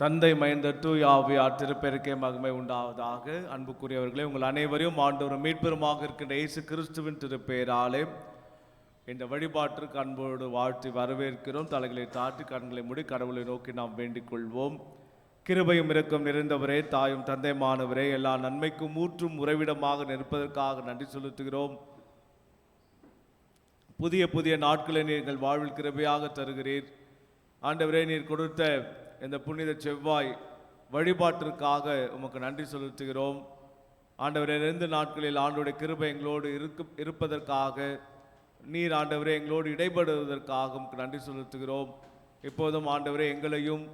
தந்தை மைந்தர் தூய ஆவியார் திருப்பெருக்கே மகிமை உண்டாவதாக. அன்புக்குரியவர்களே, உங்கள் அனைவரையும் ஆண்டவரும் மீட்பெருமாக இருக்கின்ற இயேசு கிறிஸ்துவின் திருப்பெயராலே இந்த வழிபாட்டிற்கு அன்போடு வாழ்த்தி வரவேற்கிறோம். தலைகளை தாட்டி கண்களை மூடி கடவுளை நோக்கி நாம் வேண்டிக் கொள்வோம். கிருபையும் இரக்கம் நிறைந்தவரே, தாயும் தந்தைமானவரே, எல்லா நன்மைக்கும் ஊற்றும் உறைவிடமாக நிற்பதற்காக நன்றி செலுத்துகிறோம். புதிய புதிய நாட்களை நீங்கள் வாழ்வில் கிருபையாக தருகிறீர். ஆண்டவரே, நீர் கொடுத்த இந்த புனித செவ்வாய் வழிபாட்டிற்காக உமக்கு நன்றி செலுத்துகிறோம். ஆண்டவரே, 2 நாட்களில் ஆண்டவருடைய கிருபை எங்களோடு இருப்பதற்காக, நீர் ஆண்டவரே எங்களோடு இடைபடுவதற்காக உமக்கு நன்றி செலுத்துகிறோம். இப்போதும் ஆண்டவரே எங்களையும்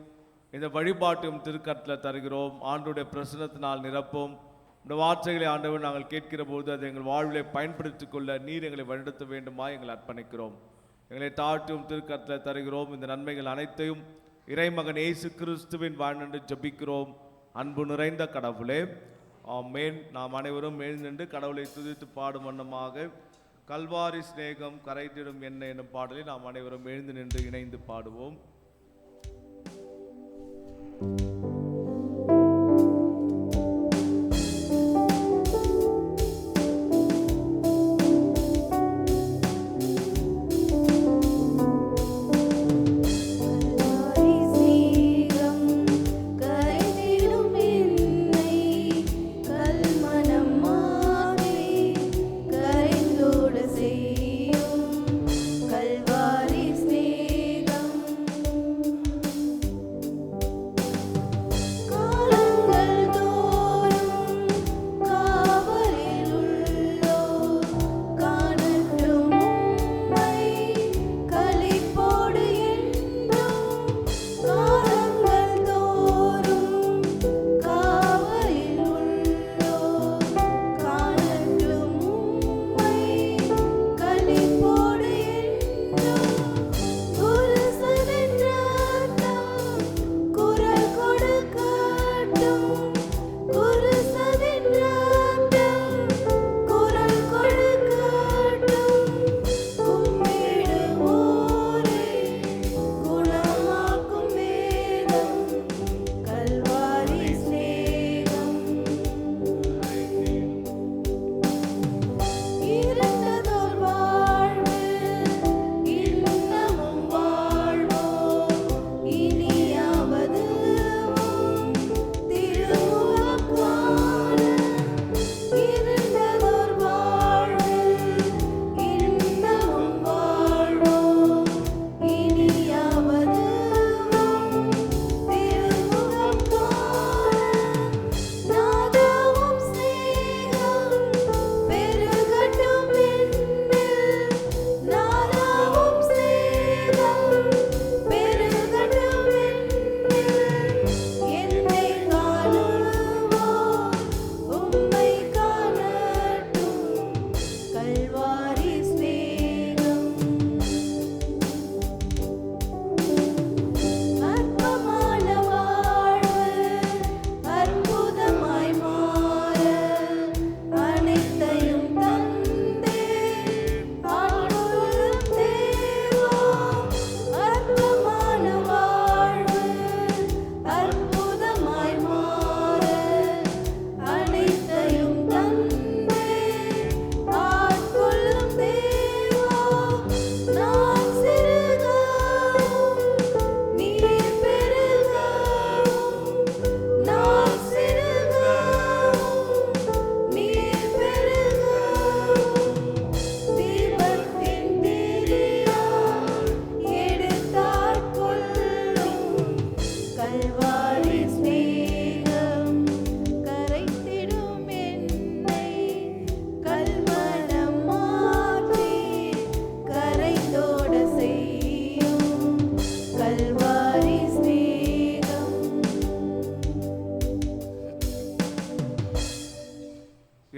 இந்த வழிபாட்டையும் திருக்கரத்தில் தருகிறோம். ஆண்டவருடைய பிரசன்னத்தினால் நிரப்பும். இந்த வார்த்தைகளை ஆண்டவர் நாங்கள் கேட்கிற போது அதை எங்கள் வாழ்விலை பயன்படுத்திக் கொள்ள நீர் எங்களை வழிநடத்த வேண்டுமா எங்களை அர்ப்பணிக்கிறோம். எங்களை தாழ்த்தியும் திருக்கரத்தில் தருகிறோம். இந்த நன்மைகள் அனைத்தையும் இறைமகன் இயேசு கிறிஸ்துவின் வாழ்நின்று ஜபிக்கிறோம். அன்பு நிறைந்த கடவுளே, ஆமென். நாம் அனைவரும் எழுந்திருந்து கடவுளை துதித்து பாடும் வண்ணமாக கல்வாரி சிநேகம் கரைத்திடும் என்ன என்னும் பாடலை நாம் அனைவரும் எழுந்து நின்று இணைந்து பாடுவோம்.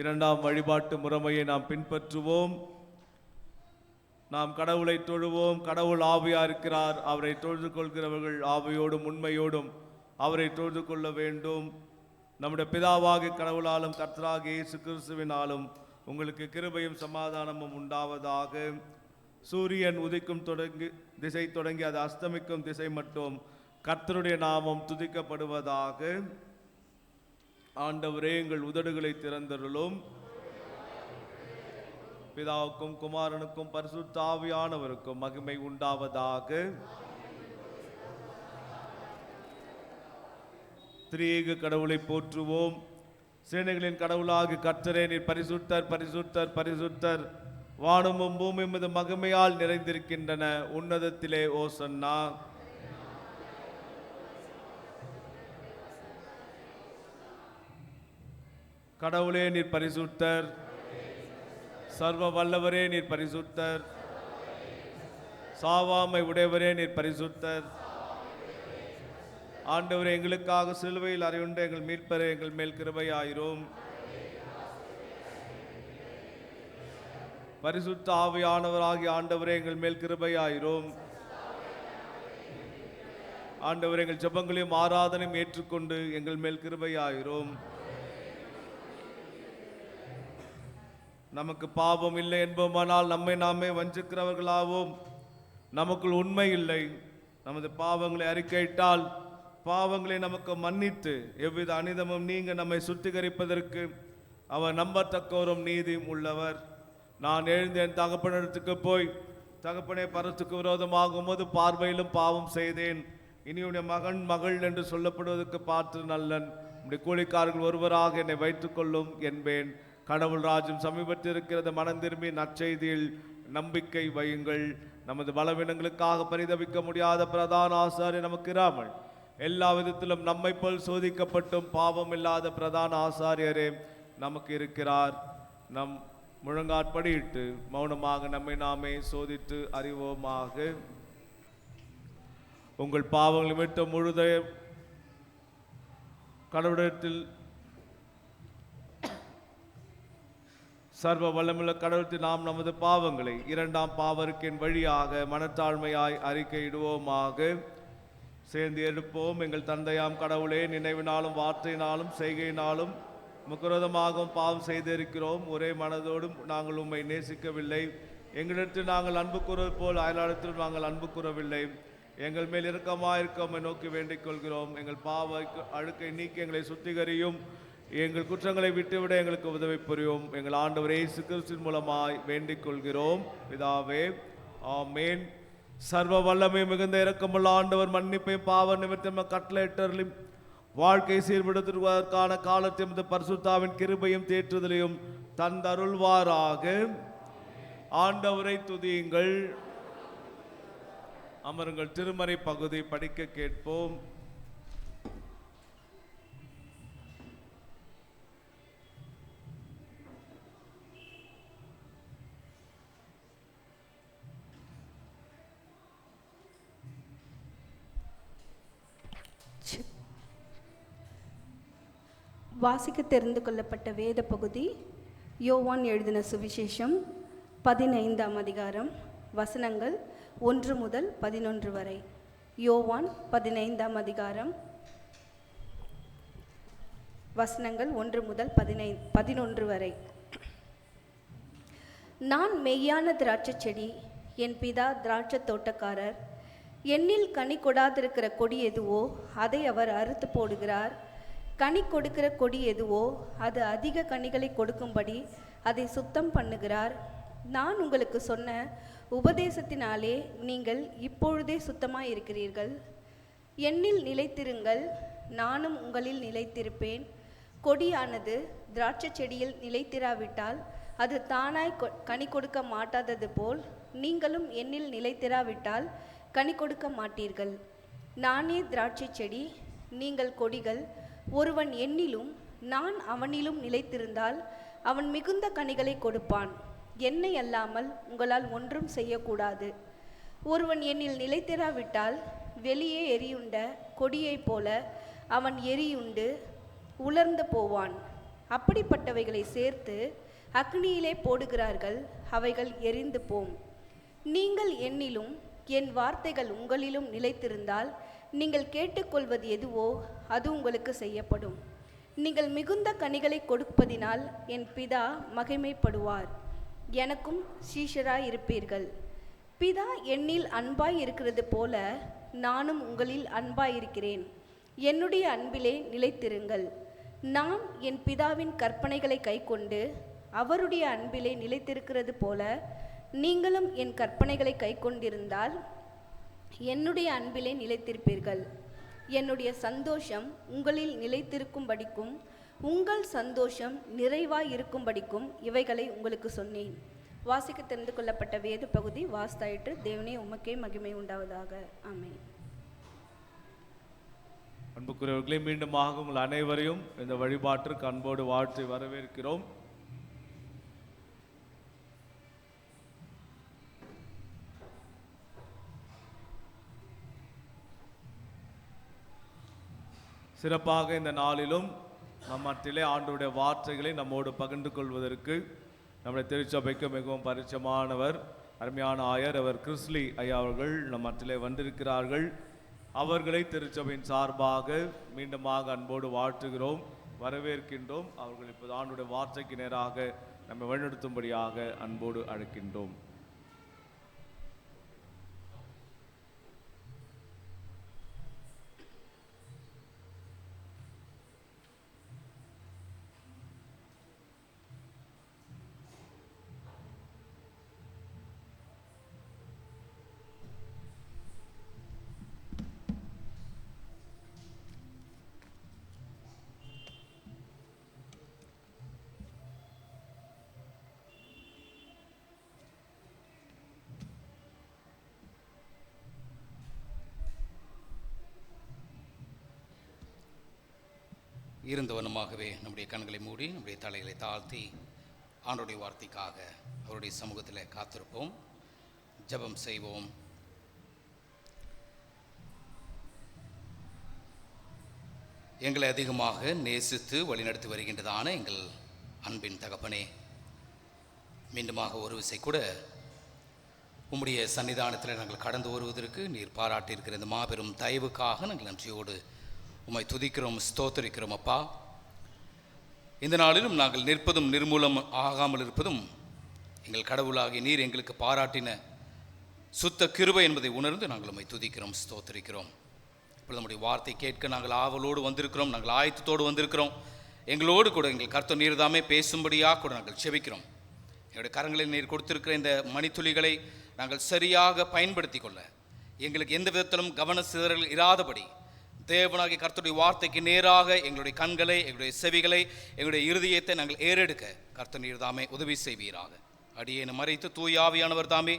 இரண்டாம் வழிபாட்டு முறைமையை நாம் பின்பற்றுவோம். நாம் கடவுளை தொழுவோம். கடவுள் ஆவியா இருக்கிறார். அவரை தொழுது கொள்கிறவர்கள் ஆவியோடும் உண்மையோடும் அவரை தொழுது கொள்ள வேண்டும். நம்முடைய பிதாவாகிய கடவுளாலும் கர்த்தராகிய இயேசு கிறிஸ்துவினாலும் உங்களுக்கு கிருபையும் சமாதானமும் உண்டாவதாக. சூரியன் உதிக்கும் திசை தொடங்கி அது அஸ்தமிக்கும் திசை மட்டும் கர்த்தருடைய நாமம் துதிக்கப்படுவதாக. ஆண்டவரே, எங்கள் உதடுகளை திறந்தருளும். பிதாவுக்கும் குமாரனுக்கும் பரிசுத்த ஆவியானவருக்கும் மகிமை உண்டாவதாக. திரியேக கடவுளை போற்றுவோம். சேனைகளின் கடவுளாகி கர்த்தரே, நீர் பரிசுத்தர் பரிசுத்தர் பரிசுத்தர். வானமும் பூமியும் மீது மகிமையால் நிறைந்திருக்கின்றன. உன்னதத்திலே ஓசன்னா. கடவுளே, நீர் பரிசுத்தர். சர்வ வல்லவரே, நீர் பரிசுத்தர். சாவாமை உடையவரே, நீர் பரிசுத்தர். ஆண்டவரே, எங்களுக்காக சிலுவையில் அறையுண்ட எங்கள் மீட்பரே, எங்கள் மேல் கிருபையாயிரும். பரிசுத்த ஆவியானவராகிய ஆண்டவரே, எங்கள் மேல் கிருபையாயிரும். ஆண்டவரே, எங்கள் ஜெபங்களையும் ஆராதனையும் ஏற்றுக்கொண்டு எங்கள் மேல் கிருபையாயிரும். நமக்கு பாவம் இல்லை என்போமானால் நம்மை நாமே வஞ்சிக்கிறவர்களாவோம். நமக்குள் உண்மை இல்லை. நமது பாவங்களை அறிக்கையிட்டால் பாவங்களை நமக்கு மன்னித்து எவ்வித அனிதமும் நீங்க நம்மை சுத்திகரிப்பதற்கு அவர் நம்பத்தக்கவரும் நீதியும் உள்ளவர். நான் எழுந்து என் தகப்பனிடத்துக்கு போய், தகப்பனே, பரத்துக்கு விரோதமாகும் போது பார்வையிலும் பாவம் செய்தேன். இனியுடைய மகன் மகள் என்று சொல்லப்படுவதற்கு பார்த்து நல்லன். உடைய கூலிக்காரர்கள் ஒருவராக என்னை வைத்துக் கொள்ளும் என்பேன். கடவுள் ராஜ்யம் சமீபத்தில் இருக்கிறது. மனம் திரும்பி நற்செய்தியில் நம்பிக்கை வையுங்கள். நமது பலவீனங்களுக்காக பரிதவிக்க முடியாத பிரதான ஆசாரியர் நமக்கு இராமல் எல்லா விதத்திலும் நம்மை போல் சோதிக்கப்பட்டும் பாவம் இல்லாத பிரதான ஆசாரியரே நமக்கு இருக்கிறார். நம் முழங்காற்படியிட்டு மௌனமாக நம்மை நாமே சோதித்து அறிவோமாக. உங்கள் பாவங்களை விட்டு முழுத கடவுளத்தில் சர்வ வல்லமுள்ள கடவுளத்தில் நாம் நமது பாவங்களை இரண்டாம் பாவருக்கின் வழியாக மனத்தாழ்மையாய் அறிக்கையிடுவோமாக. சேர்ந்து எடுப்போம். எங்கள் தந்தையாம் கடவுளே, நினைவினாலும் வார்த்தையினாலும் செய்கையினாலும் முக்கிரதமாகவும் பாவம் செய்திருக்கிறோம். ஒரே மனதோடும் நாங்கள் உம்மை நேசிக்கவில்லை. எங்களிடத்தில் நாங்கள் அன்பு கூறுவது போல் அயலாளத்தில் நாங்கள் அன்பு கூறவில்லை. எங்கள் மேல் இரக்கமாயிருக்க உம்மை நோக்கி வேண்டிக் கொள்கிறோம். எங்கள் பாவ அழுக்கை நீக்கி எங்களை சுத்திகரியும். எங்கள் குற்றங்களை விட்டுவிட எங்களுக்கு உதவி புரியும். எங்கள் ஆண்டவர் இயேசு கிறிஸ்துவின் மூலமாய் வேண்டிக் கொள்கிறோம் பிதாவே, ஆமென். சர்வ வல்லமை மிகுந்த இரக்கமுள்ள ஆண்டவர் மன்னிப்பையும் பாவ நிமித்தம் கட்டளையிட்டருளும் வாழ்க்கை சீர்படுத்துவதற்கான காலத்தையும் பரிசுத்தாவின் கிருபையும் தேற்றுதலையும் தந்தருள்வாராக. ஆண்டவரை துதியுங்கள். அமருங்கள். திருமறை பகுதி படிக்க கேட்போம். வாசிக்க தெரிந்து கொள்ளப்பட்ட வேத பகுதி யோவான் எழுதின சுவிசேஷம் 15ஆம் அதிகாரம், வசனங்கள் 1 முதல் 11 வரை. யோவான் 15ஆம் அதிகாரம், வசனங்கள் 1 முதல் 11 வரை. நான் மெய்யான திராட்சை செடி, என் பிதா திராட்சை தோட்டக்காரர். என்னில் கனி கொடாதிருக்கிற கொடி எதுவோ அதை அவர் அறுத்து போடுகிறார். கனி கொடுக்கிற கொடி எதுவோ அது அதிக கனிகளை கொடுக்கும்படி அதை சுத்தம் பண்ணுகிறார். நான் உங்களுக்கு சொன்ன உபதேசத்தினாலே நீங்கள் இப்பொழுதே சுத்தமாய் இருக்கிறீர்கள். என்னில் நிலைத்திருங்கள், நானும் உங்களில் நிலைத்திருப்பேன். கொடியானது திராட்சை செடியில் நிலைத்திராவிட்டால் அது தானாய் கனி கொடுக்க மாட்டாதது போல் நீங்களும் என்னில் நிலைத்திராவிட்டால் கனி கொடுக்க மாட்டீர்கள். நானே திராட்சை செடி, நீங்கள் கொடிகள். ஒருவன் என்னிலும் நான் அவனிலும் நிலைத்திருந்தால் அவன் மிகுந்த கனிகளை கொடுப்பான். என்னை அல்லாமல் உங்களால் ஒன்றும் செய்யக்கூடாது. ஒருவன் என்னில் நிலைத்திராவிட்டால் வெளியே எரியுண்ட கொடியைப் போல அவன் எரியுண்டு உலர்ந்து போவான். அப்படிப்பட்டவைகளை சேர்த்து அக்னியிலே போடுகிறார்கள், அவைகள் எரிந்து போம். நீங்கள் என்னிலும் என் வார்த்தைகள் உங்களிலும் நிலைத்திருந்தால் நீங்கள் கேட்டுக்கொள்வது எதுவோ அது உங்களுக்கு செய்யப்படும். நீங்கள் மிகுந்த கனிகளை கொடுப்பதினால் என் பிதா மகிமைப்படுவார். எனக்கும் சீஷராய் இருப்பீர்கள். பிதா என்னில் அன்பாய் இருக்கிறது போல நானும் உங்களில் அன்பாயிருக்கிறேன். என்னுடைய அன்பிலே நிலைத்திருங்கள். நான் என் பிதாவின் கற்பனைகளை கைக்கொண்டு அவருடைய அன்பிலே நிலைத்திருக்கிறது போல நீங்களும் என் கற்பனைகளை கைக்கொண்டிருந்தால் என்னுடைய அன்பிலே நிலைத்திருப்பீர்கள். என்னுடைய சந்தோஷம் உங்களில் நிலைத்திருக்கும்படிக்கும் உங்கள் சந்தோஷம் நிறைவாய் இருக்கும்படிக்கும் இவைகளை உங்களுக்கு சொன்னேன். வாசிக்க தெரிந்து கொள்ளப்பட்ட வேத பகுதி வாஸ்தாயிற்று. தேவனே உமக்கே மகிமை உண்டாவதாக. ஆமென். அன்புக்குரியவர்களே, மீண்டுமாக உங்கள் அனைவரையும் இந்த வழிபாட்டிற்கு அன்போடு வாழ்த்தி வரவேற்கிறோம். சிறப்பாக இந்த நாளிலும் நம் மத்தியிலே ஆண்டவருடைய வார்த்தைகளை நம்மோடு பகிர்ந்து கொள்வதற்கு நம்முடைய திருச்சபைக்கு மிகவும் பரிச்சயமானவர் அருமையான ஆயர் அவர் கிறிஸ்லி ஐயா அவர்கள் நம் மத்தியிலே வந்திருக்கிறார்கள். அவர்களை திருச்சபையின் சார்பாக மீண்டுமாக அன்போடு வாழ்த்துகிறோம், வரவேற்கின்றோம். அவர்கள் இப்போது ஆண்டவருடைய வார்த்தைக்கு நேராக நம்மை வழிநடத்தும்படியாக அன்போடு அழைக்கின்றோம். இருந்தவனமாகவே நம்முடைய கண்களை மூடி நம்முடைய தலைகளை தாழ்த்தி ஆண்டவருடைய வார்த்தைக்காக அவருடைய சமூகத்தில் காத்திருப்போம், ஜெபம் செய்வோம். எங்களை அதிகமாக நேசித்து வழிநடத்தி வருகின்றதான எங்கள் அன்பின் தகப்பனே, மீண்டுமாக ஒரு விசை கூட உம்முடைய சன்னிதானத்தில் நாங்கள் கடந்து வருவதற்கு நீர் பாராட்டியிருக்கிற இந்த மாபெரும் தயவுக்காக நாங்கள் நன்றியோடு உம்மை துதிக்கிறோம், ஸ்தோத்தரிக்கிறோம். அப்பா, இந்த நாளிலும் நாங்கள் நிற்பதும் நிர்மூலம் ஆகாமல் இருப்பதும் எங்கள் கடவுளாகி நீர் எங்களுக்கு பாராட்டின சுத்த கிருபை என்பதை உணர்ந்து நாங்கள் உம்மை துதிக்கிறோம், ஸ்தோத்தரிக்கிறோம். இப்பொழுது நம்முடைய வார்த்தை கேட்க நாங்கள் ஆவலோடு வந்திருக்கிறோம், நாங்கள் ஆயத்தத்தோடு வந்திருக்கிறோம். எங்களோடு கூட எங்கள் கர்த்தர் நீர் தாமே பேசும்படியாக கூட நாங்கள் செபிக்கிறோம். எங்களுடைய கரங்களில் நீர் கொடுத்திருக்கிற இந்த மணித்துளிகளை நாங்கள் சரியாக பயன்படுத்தி கொள்ள எங்களுக்கு எந்த விதத்திலும் கவன சிதறல் இராதபடி தேவனாகிய கர்த்தருடைய வார்த்தைக்கு நேராக எங்களுடைய கண்களை, எங்களுடைய செவிகளை, எங்களுடைய இருதயத்தை நாங்கள் ஏறெடுக்க கர்த்தர் நீர் தாமே உதவி செய்வீராக. அடியேனை மறைத்து தூய ஆவியானவர் தாமே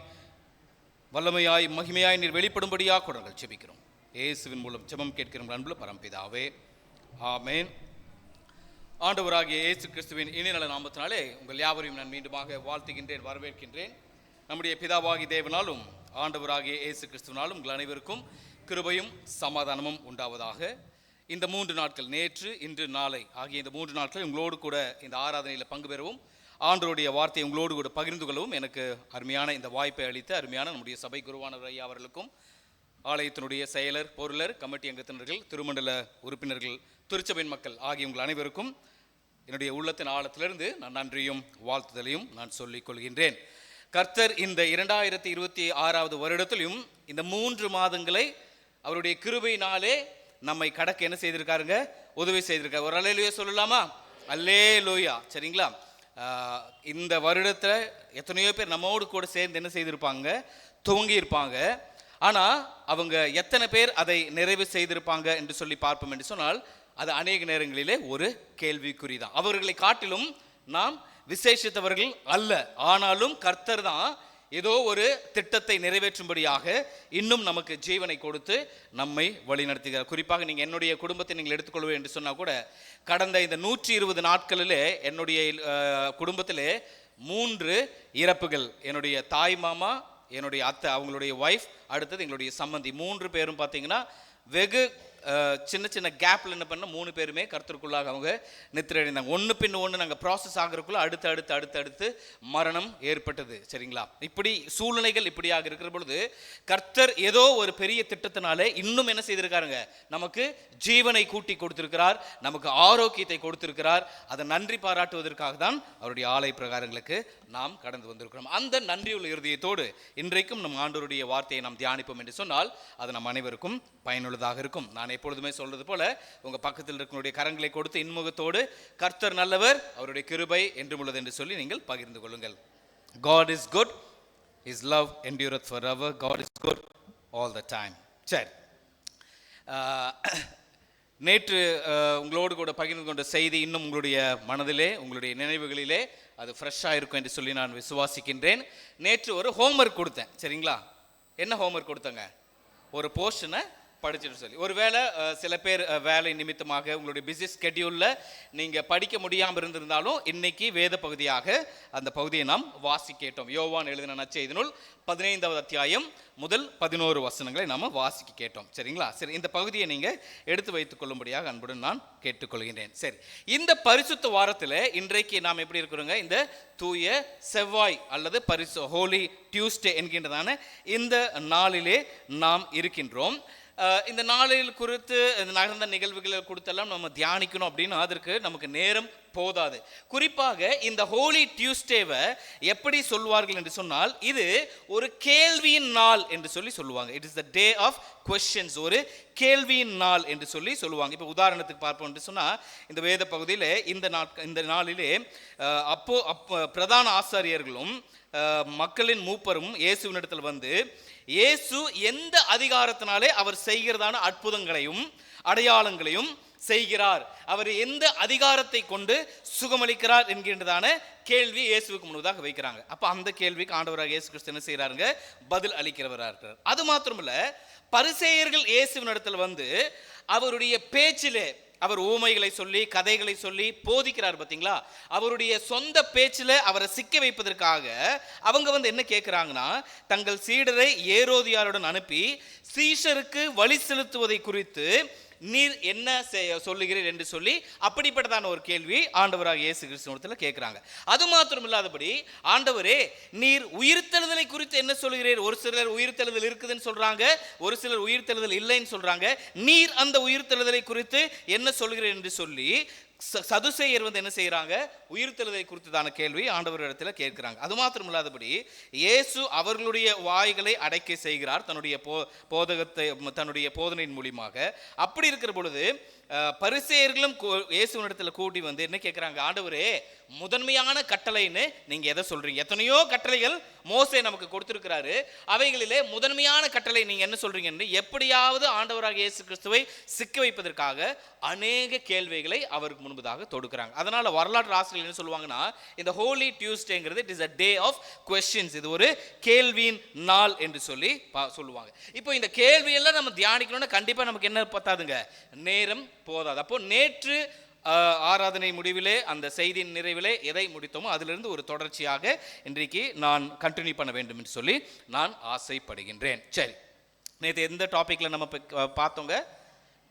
வல்லமையாய் மகிமையாய் நீர் வெளிப்படும்படியாக கூட நாங்கள் செபிக்கிறோம். இயேசுவின் மூலம் ஜெபம் கேட்கிறோம் அன்புள்ள பரம்பிதாவே, ஆமென். ஆண்டவராகிய இயேசு கிறிஸ்துவின் இனிநல நாமத்தினாலே உங்கள் யாவரையும் நான் மீண்டுமாக வாழ்த்துகின்றேன், வரவேற்கின்றேன். நம்முடைய பிதாவாகி தேவனாலும் ஆண்டவராகிய இயேசு கிறிஸ்துவினாலும் உங்கள் அனைவருக்கும் கிருபையும் சமாதானமும் உண்டாவதாக. இந்த 3 நாட்கள், நேற்று இன்று நாளை ஆகிய இந்த 3 நாட்கள் உங்களோடு கூட இந்த ஆராதனையில் பங்கு பெறவும், ஆண்டவருடைய வார்த்தையை உங்களோடு கூட பகிர்ந்து கொள்ளவும் எனக்கு அருமையான இந்த வாய்ப்பை அளித்த அருமையான நம்முடைய சபை குருவானவர் ஐயா அவர்களுக்கும், ஆலயத்தினுடைய செயலர், பொருளர், கமிட்டி அங்கத்தினர்கள், திருமண்டல உறுப்பினர்கள், திருச்சபையின் மக்கள் ஆகிய உங்கள் அனைவருக்கும் என்னுடைய உள்ளத்தின் ஆழத்திலிருந்து நான் நன்றியும் வாழ்த்துதலையும் நான் சொல்லிக் கொள்கின்றேன். கர்த்தர் இந்த 2026வது வருடத்திலும் இந்த 3 மாதங்களை அவருடைய கிருபையினாலே நம்மை கடக்க என்ன செய்திருக்காருங்க, உதவி செய்திருக்காரு. ஒரு அல்லேலூயா சொல்லலாமா? அல்லேலூயா. சரிங்களா? இந்த வருடத்தில் எத்தனையோ பேர் நம்மோடு கூட சேர்ந்து என்ன செய்திருப்பாங்க, துவங்கி இருப்பாங்க. ஆனால் அவங்க எத்தனை பேர் அதை நிறைவு செய்திருப்பாங்க என்று சொல்லி பார்ப்போம் என்று சொன்னால் அது அநேக நேரங்களிலே ஒரு கேள்விக்குறி தான். அவர்களை காட்டிலும் நாம் விசேஷித்தவர்கள் அல்ல. ஆனாலும் கர்த்தர் தான் ஏதோ ஒரு திட்டத்தை நிறைவேற்றும்படியாக இன்னும் நமக்கு ஜீவனை கொடுத்து நம்மை வழிநடத்துகிறார். குறிப்பாக நீங்கள் என்னுடைய குடும்பத்தை நீங்கள் எடுத்துக்கொள்வேன் என்று சொன்னால் கூட கடந்த இந்த 120 நாட்களிலே என்னுடைய குடும்பத்திலே 3 இறப்புகள், என்னுடைய தாய் மாமா, என்னுடைய அத்தை அவங்களுடைய ஒய்ஃப், அடுத்தது எங்களுடைய சம்பந்தி, 3 பேரும் பார்த்தீங்கன்னா வெகு சின்ன சின்ன கேப்பில் என்ன பண்ண 3 பேருமே கர்த்தருக்குள்ளாக அவங்க நித்திரை அடைந்தாங்க. ஒன்று பின் ஒன்று நாங்கள் ப்ராசஸ் ஆகிறதுக்குள்ள அடுத்து மரணம் ஏற்பட்டது. சரிங்களா? இப்படி சூழ்நிலைகள் இப்படியாக இருக்கிற பொழுது கர்த்தர் ஏதோ ஒரு பெரிய திட்டத்தினாலே இன்னும் என்ன செய்திருக்காருங்க, நமக்கு ஜீவனை கூட்டி கொடுத்திருக்கிறார், நமக்கு ஆரோக்கியத்தை கொடுத்திருக்கிறார். அதை நன்றி பாராட்டுவதற்காக தான் அவருடைய ஆலய பிரகாரங்களுக்கு நாம் கடந்து வந்திருக்கிறோம். அந்த நன்றியுள்ள இருதயத்தோடு இன்றைக்கும் நம் ஆண்டவருடைய வார்த்தையை நாம் தியானிப்போம் என்று சொன்னால் அது நம் அனைவருக்கும் பயனுள்ளதாக இருக்கும். நான் எப்பொழுதுமே சொல்றது போல உங்க பக்கத்தில் இருக்கிற கரங்களை கொடுத்து இன்முகத்தோடு கர்த்தர் நல்லவர், அவருடைய கிருபை என்றும் உள்ளது என்று சொல்லி நீங்கள் பகிர்ந்து கொள்ளுங்கள். God is good, His love endureth forever. God is good all the time. சரி, நேற்று உங்களோடு கூட பகிர்ந்து கொண்ட செய்தி இன்னும் உங்களுடைய மனதிலே, உங்களுடைய நினைவுகளிலே அது ஃப்ரெஷ்ஷாக இருக்கும் என்று சொல்லி நான் விசுவாசிக்கின்றேன். நேற்று ஒரு ஹோம்ஒர்க் கொடுத்தேன். சரிங்களா? என்ன ஹோம்ஒர்க் கொடுத்தேங்க? ஒரு போர்ஷனை படிச்சுட்டு சொல்லி. ஒருவேளை சில பேர் வேலை நிமித்தமாக உங்களுடைய பிஸி ஸ்கெடியூலில் நீங்கள் படிக்க முடியாமல் இருந்திருந்தாலும் இன்னைக்கு வேத பகுதியாக அந்த பகுதியை நாம் வாசிக்கேட்டோம். யோவான் எழுதின நற்செய்தி நூல் 15வது அத்தியாயம் முதல் 11 வசனங்களை நாம் வாசிக்க கேட்டோம். சரிங்களா? சரி, இந்த பகுதியை நீங்கள் எடுத்து வைத்துக் கொள்ளும்படியாக அன்புடன் நான் கேட்டுக்கொள்கிறேன். சரி, இந்த பரிசுத்த வாரத்தில் இன்றைக்கு நாம் எப்படி இருக்கிறோங்க, இந்த தூய செவ்வாய் அல்லது ஹோலி டியூஸ்டே என்கின்றதான இந்த நாளிலே நாம் இருக்கின்றோம். இந்த நாளில் குறித்து நடந்த நிகழ்வுகளை கொடுத்தெல்லாம் நம்ம தியானிக்கணும் அப்படின்னு அதற்கு நமக்கு நேரம் போதாது. குறிப்பாக இந்த ஹோலி டியூஸ்டேவை எப்படி சொல்வார்கள் என்று சொன்னால், இது ஒரு கேள்வியின் நாள் என்று சொல்லி சொல்லுவாங்க. It is the day of questions, ஒரு கேள்வியின் நாள் என்று சொல்லி சொல்லுவாங்க. இப்போ உதாரணத்துக்கு பார்ப்போம் என்று சொன்னால், இந்த வேத பகுதியில் இந்த நாளிலே பிரதான ஆசாரியர்களும் மக்களின் மூப்பரும் இயேசுவினிடத்தில் வந்து இயேசு எந்த அதிகாரத்தினாலே அவர் செய்கிறதான அற்புதங்களையும் அடையாளங்களையும் செய்கிறார், அவர் எந்த அதிகாரத்தை கொண்டு சுகமளிக்கிறார் என்கின்றதான கேள்வி இயேசுவுக்கு முன்னதாக வைக்கிறாங்க. அப்ப அந்த கேள்விக்கு ஆண்டவராக இயேசு கிறிஸ்து என்ன செய்யறாருங்க, பதில் அளிக்கிறவராக இருக்கிறார். அது மாத்திரமல்ல, பரிசேயர்கள் இயேசுவினிடத்தில் வந்து அவருடைய பேச்சிலே அவர் ஊமைகளை சொல்லி கதைகளை சொல்லி போதிக்கிறார். பார்த்தீங்களா? அவருடைய சொந்த பேச்சில் அவரை சிக்க வைப்பதற்காக அவங்க வந்து என்ன கேட்குறாங்கன்னா, தங்கள் சீடரை ஏரோதியாருடன் அனுப்பி சீஷருக்கு வழி செலுத்துவதை குறித்து நீர் என்ன சொல்லுகிறீர் என்று சொல்லி அப்படிப்பட்டதான ஒரு கேள்வி ஆண்டவராக இயேசு கிறிஸ்துவிடத்தில் கேட்குறாங்க. அது மாத்திரம் இல்லாதபடி, ஆண்டவரே நீர் உயிர்த்தெழுதலை குறித்து என்ன சொல்லுகிறீர்? ஒரு சிலர் உயிர்த்தெழுதல் இருக்குதுன்னு சொல்றாங்க, ஒரு சிலர் உயிர்த்தெழுதல் இல்லைன்னு சொல்றாங்க. நீர் அந்த உயிர்த்தெழுதலை குறித்து என்ன சொல்லுகிறீர் என்று சொல்லி சதுசேயர் வந்து என்ன செய்யறாங்க, உயிர்த்தெழுதலை குறித்ததான கேள்வி ஆண்டவரிடத்தில் கேட்கிறாங்க. அது மாத்திரம் இல்லாதபடி இயேசு அவர்களுடைய வாய்களை அடைக்க செய்கிறார் தன்னுடைய தன்னுடைய போதனையின் மூலியமாக. அப்படி இருக்கிற பொழுது பரிசேயர்களும் இயேசுவினிடத்தில் கூட்டி வந்து என்ன கேட்குறாங்க, ஆண்டவரே முதன்மையான கட்டளைன்னு நீங்க எதை சொல்றீங்க? எத்தனையோ கட்டளைகள் மோசே நமக்கு கொடுத்திருக்கிறாரு, அவைகளிலே முதன்மையான கட்டளை நீங்க என்ன சொல்றீங்கன்னு எப்படியாவது ஆண்டவராக இயேசு கிறிஸ்துவை சிக்க வைப்பதற்காக அநேக கேள்விகளை அவருக்கு முன்பதாக தொடுக்கிறாங்க. அதனால வரலாற்று ஆசிரியர்கள் என்ன சொல்லுவாங்கன்னா, இந்த ஹோலி டியூஸ்டேங்கிறது it is a day of questions, இது ஒரு கேள்வியின் நாள் என்று சொல்லி சொல்லுவாங்க. இப்போ இந்த கேள்வியெல்லாம் நம்ம தியானிக்கணும்னா கண்டிப்பா நமக்கு என்ன பத்தாதுங்க, நேரம் போதாது. அப்போ நேற்று ஆராதனை முடிவிலே அந்த செய்தியின் நிறைவிலே எதை முடித்தோமோ அதிலிருந்து ஒரு தொடர்ச்சியாக இன்றைக்கு நான் கண்டினியூ பண்ண வேண்டும் என்று சொல்லி நான் ஆசைப்படுகின்றேன். சரி, நேற்று எந்த டாபிக்ல நம்ம பார்த்தோங்க,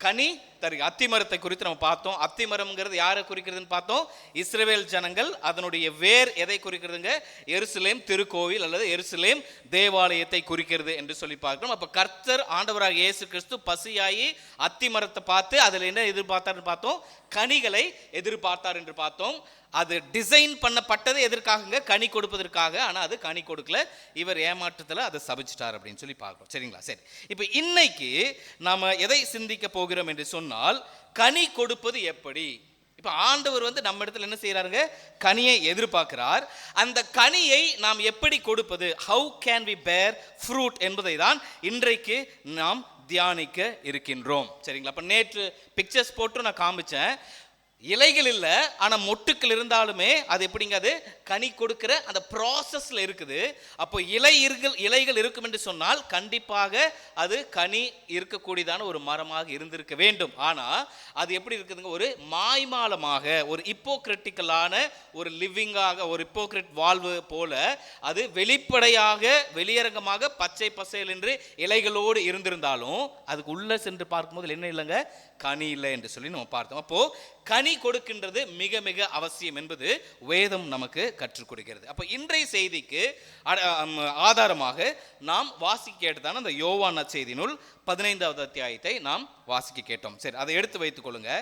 கனி தருக அத்திமரத்தை குறித்து நம்ம பார்த்தோம். அத்திமரம்ங்கிறது யாரை குறிக்கிறதுன்னு பார்த்தோம், இஸ்ரவேல் ஜனங்கள். அதனுடைய வேர் எதை குறிக்கிறதுங்க, எருசலேம் திருக்கோவில் அல்லது எருசலேம் தேவாலயத்தை குறிக்கிறது என்று சொல்லி பார்க்கிறோம். அப்ப கர்த்தர் ஆண்டவராக இயேசு கிறிஸ்து பசியாகி அத்திமரத்தை பார்த்து அதில் என்ன எதிர்பார்த்தார்னு பார்த்தோம், கனிகளை எதிர்பார்த்தார் என்று பார்த்தோம். அது டிசைன் பண்ணப்பட்டது எதற்காக, கனி கொடுப்பதற்காக. ஆனால் அது கனி கொடுக்கல, இவர் ஏமாற்றத்தில் அதை சபிச்சிட்டார் அப்படின்னு சொல்லி பார்க்கிறோம். சரிங்களா? சரி, இப்போ இன்னைக்கு நாம எதை சிந்திக்க போகிறோம் என்று சொன்னால், கனி கொடுப்பது எப்படி. இப்போ ஆண்டவர் வந்து நம்ம இடத்துல என்ன செய்யறாருங்க, கனியை எதிர்பார்க்கிறார். அந்த கனியை நாம் எப்படி கொடுப்பது, ஹவு கேன் வி பேர் ஃப்ரூட் என்பதை தான் இன்றைக்கு நாம் தியானிக்க இருக்கின்றோம். சரிங்களா? அப்போ நேற்று பிக்சர்ஸ் போட்டு நான் காமிச்சேன். இலைகள் இல்லை, ஆனால் மொட்டுக்கள் இருந்தாலுமே அது எப்படிங்க, அது கனி கொடுக்கிற அந்த ப்ராசஸ்ல இருக்குது. அப்போ இலைகள் இருக்கும் என்று சொன்னால் கண்டிப்பாக அது கனி இருக்கக்கூடியதான ஒரு மரமாக இருந்திருக்க வேண்டும். ஆனால் அது எப்படி இருக்குதுங்க, ஒரு மாய்மாலமாக, ஒரு இப்போக்ரிட்டிக்கலான ஒரு லிவிங்காக, ஒரு இப்போக்ரிட் வாழ்வு போல அது வெளிப்படையாக வெளியரங்கமாக பச்சை பசேல் என்று இலைகளோடு இருந்திருந்தாலும் அதுக்கு உள்ள சென்று பார்க்கும்போது என்ன இல்லைங்க, கனி இல்லை என்று சொல்லி நம்ம பார்த்தோம். அப்போ கனி கொடுக்கின்றது மிக மிக அவசியம் என்பது வேதம் நமக்கு கற்றுக் கொடுக்கிறது. அப்போ இன்றைய செய்திக்கு ஆதாரமாக நாம் வாசிக்க கேட்டதான அந்த யோவான் நற்செய்தி நூல் 15வது அத்தியாயத்தை நாம் வாசிக்க கேட்டோம். சரி, அதை எடுத்து வைத்துக் கொள்ளுங்க.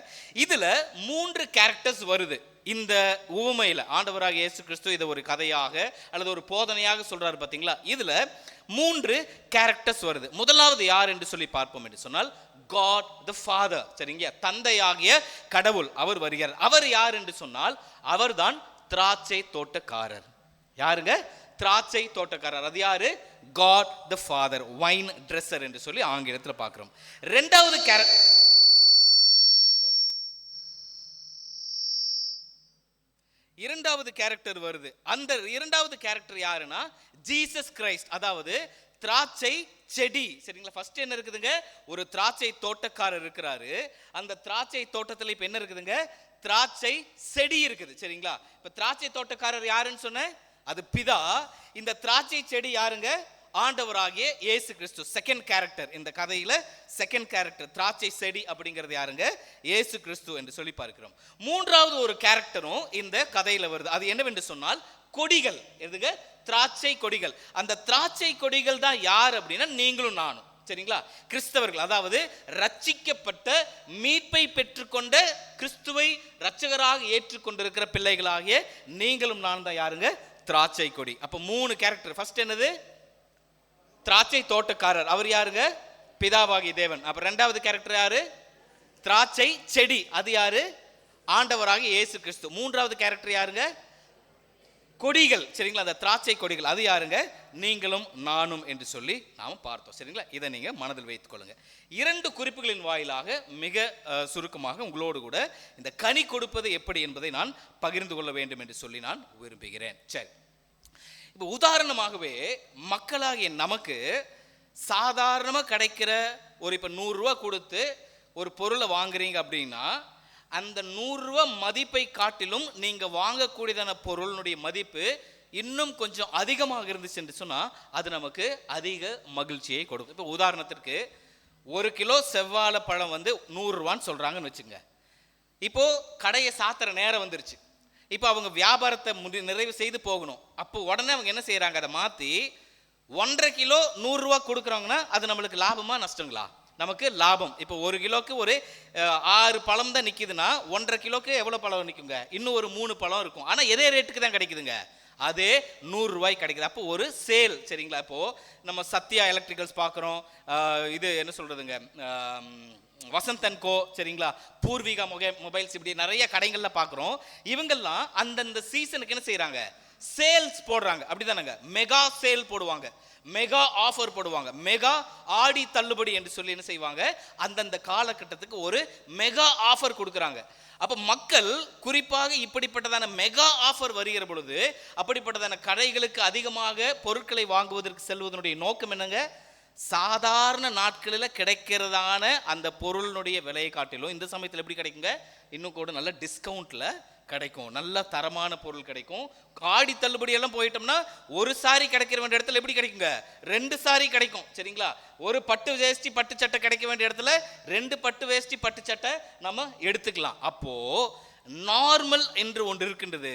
இதுல 3 கேரக்டர்ஸ் வருது. இந்த உவமையில ஆண்டவராக இயேசு கிறிஸ்து இதை ஒரு கதையாக அல்லது ஒரு போதனையாக சொல்றாரு பாத்தீங்களா. இதுல 3 கேரக்டர்ஸ் வருது. முதலாவது யார் என்று சொல்லி பார்ப்போம் என்று சொன்னால் God the Father. சரிங்க, தந்தையாகிய கடவுள் அவர் வருகிறார். அவர் யார் என்று சொன்னால் அவர்தான் திராட்சை தோட்டக்காரர். யாருங்க, திராட்சை தோட்டக்காரர். அது யாரு, God the Father, vine dresser என்று சொல்லி ஆங்கிலத்தில் பார்க்கிறோம். இரண்டாவது கேரக்டர் வருது. அந்த இரண்டாவது கேரக்டர் யாருன்னா ஜீசஸ் கிரைஸ்ட், அதாவது திராட்சை செடி. சரிங்களா, ஃபர்ஸ்ட் என்ன இருக்குதுங்க, ஒரு திராட்சை தோட்டக்காரர் இருக்கிறாரு. அந்த திராட்சை தோட்டத்தில் இப்ப என்ன இருக்குதுங்க, திராட்சை செடி இருக்குது. சரிங்களா, இப்ப திராட்சை தோட்டக்காரர் யாருன்னு சொன்ன, அது பிதா. இந்த திராட்சை செடி யாருங்க, ஆண்டவராகிய இயேசு கிறிஸ்து. செகண்ட் கேரக்டர் இந்த கதையில, செகண்ட் கேரக்டர் திராட்சை செடி அப்படிங்கிறது யாருங்க, இயேசு கிறிஸ்து என்று சொல்லி பார்க்கிறோம். மூன்றாவது ஒரு கேரக்டரும் இந்த கதையில வருது. அது என்னவென்று சொன்னால் கொடிகள். எதுங்க, திராட்சை கொடிகள். அந்த திராட்சை கொடிகள் தான் யார் அப்படின்னா நீங்களும் நானும். சரிங்களா, கிறிஸ்தவர்கள், அதாவது ரட்சிக்கப்பட்ட மீட்பை பெற்றுக்கொண்ட கிறிஸ்துவை ரட்சகராக ஏற்றுக்கொண்டிருக்கிற பிள்ளைகளாகிய நீங்களும் நானும் தான் யாருங்க, திராட்சை கொடி. அப்ப 3 கேரக்டர். ஃபர்ஸ்ட் என்னது, திராட்சை தோட்டக்காரர், அவர் யாருங்க, பிதாவாகிய தேவன். அப்ப ரெண்டாவது கேரக்டர் யாரு, திராட்சை செடி, அது யாரு, ஆண்டவராகிய இயேசு கிறிஸ்து. மூன்றாவது கேரக்டர் யாருங்க, கொடிகள். சரிங்களா, அந்த திராட்சை கொடிகள், அது யாருங்க, நீங்களும் நானும் என்று சொல்லி நாம பார்த்தோம். சரிங்களா, இதை நீங்க மனதில் வைத்துக் கொள்ளுங்க. 2 குறிப்புகளின் வாயிலாக மிக சுருக்கமாக உங்களோடு கூட இந்த கனி கொடுப்பது எப்படி என்பதை நான் பகிர்ந்து கொள்ள வேண்டும் என்று சொல்லி நான் விரும்புகிறேன். சரி, இப்போ உதாரணமாகவே மக்களாகிய நமக்கு சாதாரணமாக கிடைக்கிற ஒரு இப்போ 100 ரூபா கொடுத்து ஒரு பொருளை வாங்குறீங்க அப்படின்னா அந்த 100 ரூபா மதிப்பை காட்டிலும் நீங்கள் வாங்கக்கூடியதான பொருளினுடைய மதிப்பு இன்னும் கொஞ்சம் அதிகமாக இருந்துச்சு என்று சொன்னால் அது நமக்கு அதிக மகிழ்ச்சியை கொடுக்கும். இப்போ உதாரணத்திற்கு 1 கிலோ செவ்வாழை பழம் வந்து 100 ரூபான்னு சொல்கிறாங்கன்னு வச்சுங்க. இப்போது கடையை சாத்துற நேரம் வந்துருச்சு. இப்போ அவங்க வியாபாரத்தை நிறைவு செய்து போகணும். அப்போ உடனே அவங்க என்ன செய்கிறாங்க, அதை மாற்றி 1.5 கிலோ 100 ரூபா கொடுக்குறாங்கன்னா அது நம்மளுக்கு லாபமா நஷ்டங்களா, நமக்கு லாபம். இப்போ 1 கிலோக்கு ஒரு 6 பழம் தான் நிற்கிதுன்னா 1.5 கிலோக்கு எவ்வளோ பழம் நிற்குங்க, இன்னும் ஒரு 3 பழம் இருக்கும். ஆனால் எதே ரேட்டுக்கு தான் கிடைக்குதுங்க, அதே 100 ரூபாய்க்கு கிடைக்குது. அப்போ ஒரு சேல். சரிங்களா, இப்போது நம்ம சத்யா எலக்ட்ரிக்கல்ஸ் பார்க்குறோம், இது என்ன சொல்கிறதுங்க, வசந்த் அண்ட் கோ, சரிங்களா, பூர்வீகா மொபைல்ஸ், இப்படி நிறைய கடைகளில் பார்க்குறோம். இவங்கெல்லாம் அந்தந்த சீசனுக்கு என்ன செய்கிறாங்க, சேல்ஸ் போடுறாங்க. அப்படிதானங்க, மெகா சேல் போடுவாங்க, மெகா ஆஃபர் போடுவாங்க, மெகா ஆடி தள்ளுபடி என்று சொல்லி என்ன செய்வாங்க, அந்தந்த காலகட்டத்துக்கு ஒரு மெகா ஆஃபர் கொடுக்குறாங்க. அப்போ மக்கள் குறிப்பாக இப்படிப்பட்டதான மெகா ஆஃபர் வருகிற பொழுது அப்படிப்பட்டதான கடைகளுக்கு அதிகமாக பொருட்களை வாங்குவதற்கு செல்வதனுடைய நோக்கம் என்னங்க, சாதாரண நாட்களில் கிடைக்கிறதான அந்த பொருளினுடைய விலையை காட்டிலும் இந்த சமயத்தில் எப்படி கிடைக்குங்க, இன்னும் கூட நல்ல டிஸ்கவுண்ட்ல கிடைக்கும், நல்ல தரமான பொருள் கிடைக்கும். ஆடி தள்ளுபடி எல்லாம் போயிட்டோம்னா ஒரு சாரி கிடைக்கிற வேண்டிய இடத்துல எப்படி கிடைக்குங்க, 2 சாரி கிடைக்கும். சரிங்களா, ஒரு பட்டு வேஷ்டி பட்டு சட்டை கிடைக்க வேண்டிய இடத்துல 2 பட்டு வேஷ்டி பட்டு சட்டை நம்ம எடுத்துக்கலாம். அப்போ நார்மல் என்று ஒன்று இருக்கின்றது,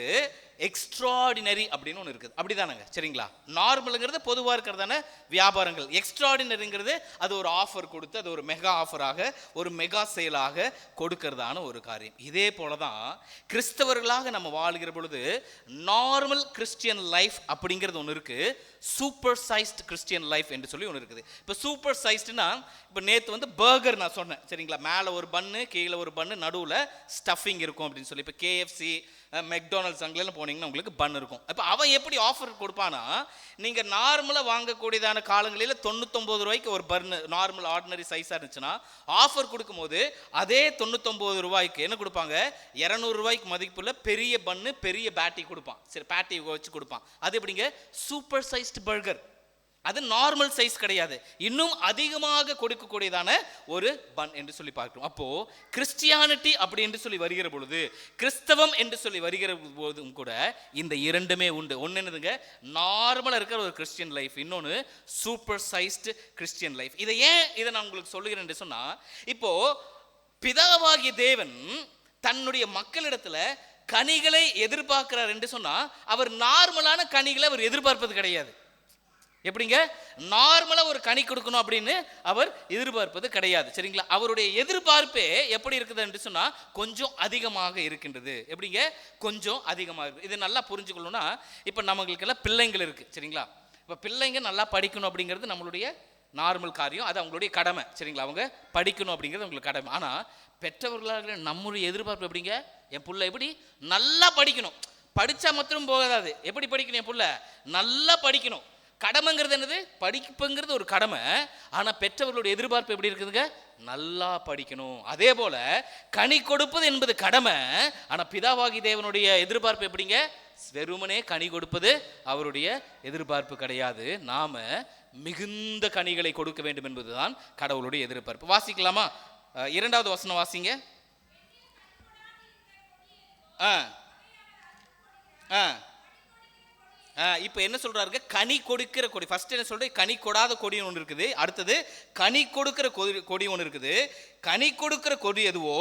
எக்ஸ்ட்ராடினரி அப்படின்னு ஒன்று இருக்குது. அப்படிதானங்க, சரிங்களா. நார்மலுங்கிறது பொதுவாக இருக்கிறதான வியாபாரங்கள், எக்ஸ்ட்ராடினரிங்கிறது அது ஒரு ஆஃபர் கொடுத்து அது ஒரு மெகா ஆஃபராக ஒரு மெகா சேலாக கொடுக்கறதான ஒரு காரியம். இதே போல தான் கிறிஸ்தவர்களாக நம்ம வாழ்கிற பொழுது நார்மல் கிறிஸ்டியன் லைஃப் அப்படிங்கிறது ஒன்று இருக்குது, சூப்பர் சைஸ்ட் கிறிஸ்டியன் லைஃப் என்று சொல்லி ஒன்று இருக்குது. இப்போ சூப்பர் சைஸ்ட்னா, இப்போ நேற்று வந்து பர்கர் நான் சொன்னேன், சரிங்களா, மேலே ஒரு பன்னு கீழே ஒரு பன்னு நடுவில் ஸ்டஃபிங் இருக்கும் அப்படின்னு சொல்லி. இப்போ KFC மெக்டானல்ட்ஸ் அங்கெல்லாம் போனீங்க போனீங்கன்னா உங்களுக்கு பன் இருக்கும். அப்போ அவன் எப்படி ஆஃபர் கொடுப்பானா, நீங்கள் நார்மலாக வாங்கக்கூடியதான காலங்களில் 99 ரூபாய்க்கு ஒரு பன்னு நார்மல் ஆர்டினரி சைஸாக இருந்துச்சுன்னா, ஆஃபர் கொடுக்கும்போது அதே 99 ரூபாய்க்கு என்ன கொடுப்பாங்க, 200 ரூபாய்க்கு மதிப்புள்ள பெரிய பன்னு பெரிய பேட்டி கொடுப்பான். சரி, பேட்டி வச்சு கொடுப்பான். அது எப்படிங்க, சூப்பர் சைஸ்டு பர்கர். அது நார்மல் சைஸ் கிடையாது, இன்னும் அதிகமாக கொடுக்கக்கூடியதான ஒரு பன் என்று சொல்லி பார்க்கிறோம். அப்போ கிறிஸ்டியானிட்டி அப்படி என்று சொல்லி வருகிற பொழுது, கிறிஸ்தவம் என்று சொல்லி வருகிற போதும் கூட இந்த இரண்டுமே உண்டு. ஒன்று என்னதுங்க, நார்மலாக இருக்கிற ஒரு கிறிஸ்டியன் லைஃப், இன்னொன்று சூப்பர் சைஸ்டு கிறிஸ்டியன் லைஃப். இதை நான் உங்களுக்கு சொல்லுகிறேன் என்று சொன்னா, இப்போ பிதாவாகிய தேவன் தன்னுடைய மக்களிடத்துல கனிகளை எதிர்பார்க்கிறார் என்று சொன்னா, அவர் நார்மலான கனிகளை அவர் எதிர்பார்ப்பது கிடையாது. எப்படிங்க, நார்மலா ஒரு கனி கொடுக்கணும் அப்படின்னு அவர் எதிர்பார்ப்பது கிடையாது. சரிங்களா, அவருடைய எதிர்பார்ப்பே எப்படி இருக்குது என்று சொன்னா, கொஞ்சம் அதிகமாக இருக்கின்றது. எப்படிங்க, கொஞ்சம் அதிகமாக இருக்கு. இது நல்லா புரிஞ்சுக்கணும்னா, இப்போ நம்மளுக்கெல்லாம் பிள்ளைங்கள் இருக்கு. சரிங்களா, இப்போ பிள்ளைங்க நல்லா படிக்கணும் அப்படிங்கிறது நம்மளுடைய நார்மல் காரியம், அது அவங்களுடைய கடமை. சரிங்களா, அவங்க படிக்கணும் அப்படிங்கிறது அவங்களுக்கு கடமை. ஆனால் பெற்றவர்களாக நம்முடைய எதிர்பார்ப்பு எப்படிங்க, என் புள்ள எப்படி நல்லா படிக்கணும், படித்தா மாத்திரம் போகாது, எப்படி படிக்கணும், என் புள்ள நல்லா படிக்கணும். கடமைங்கிறது என்னது, படிப்புங்கிறது ஒரு கடமை. ஆனால் பெற்றவர்களுடைய எதிர்பார்ப்பு எப்படி இருக்குதுங்க, நல்லா படிக்கணும். அதே போல கனி கொடுப்பது என்பது கடமை. ஆனால் பிதாவாகி தேவனுடைய எதிர்பார்ப்பு எப்படிங்க, வெறுமனே கனி கொடுப்பது அவருடைய எதிர்பார்ப்பு கிடையாது. நாம மிகுந்த கனிகளை கொடுக்க வேண்டும் என்பதுதான் கடவுளுடைய எதிர்பார்ப்பு. வாசிக்கலாமா? 2வது வசனம் வாசிங்க. இப்போ என்ன சொல்றாரு, கனி கொடுக்கிற கொடி. ஃபர்ஸ்ட் என்ன சொல்ற, கனி கொடாத கொடி ஒன்று இருக்குது. அடுத்தது கனி கொடுக்கிற கொடி ஒன்று இருக்குது. கனி கொடுக்கிற கொடி எதுவோ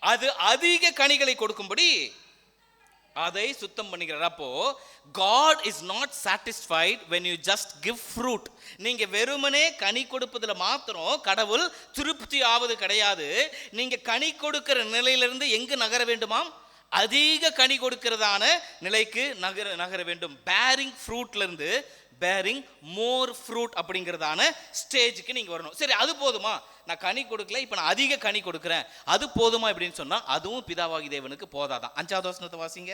அது அதிக கனிகளை கொடுக்கும்படி அதை சுத்தம் பண்ணுகிறார். அப்போ God is not satisfied when you just give fruit. நீங்க வெறுமனே கனி கொடுப்பதுல மாத்திரம் கடவுள் திருப்தி ஆவது கிடையாது. நீங்க கனி கொடுக்கிற நிலையிலிருந்து எங்கு நகர வேண்டுமாம், அதிக கனி கொடுக்கிறதான நிலைக்கு நகர வேண்டும். பேரிங் ஃப்ரூட்ல இருந்து பேரிங் மோர் ஃப்ரூட் அப்படிங்கிறதான ஸ்டேஜுக்கு நீங்க வரணும். சரி, அது போதுமா, நான் கனி கொடுக்கல, இப்போ நான் அதிக கனி கொடுக்குறேன், அது போதுமா அப்படின்னு சொன்னா, அதுவும் பிதாவாகி தேவனுக்கு போதாதான். 5வது வசனத்தை வாசிங்க.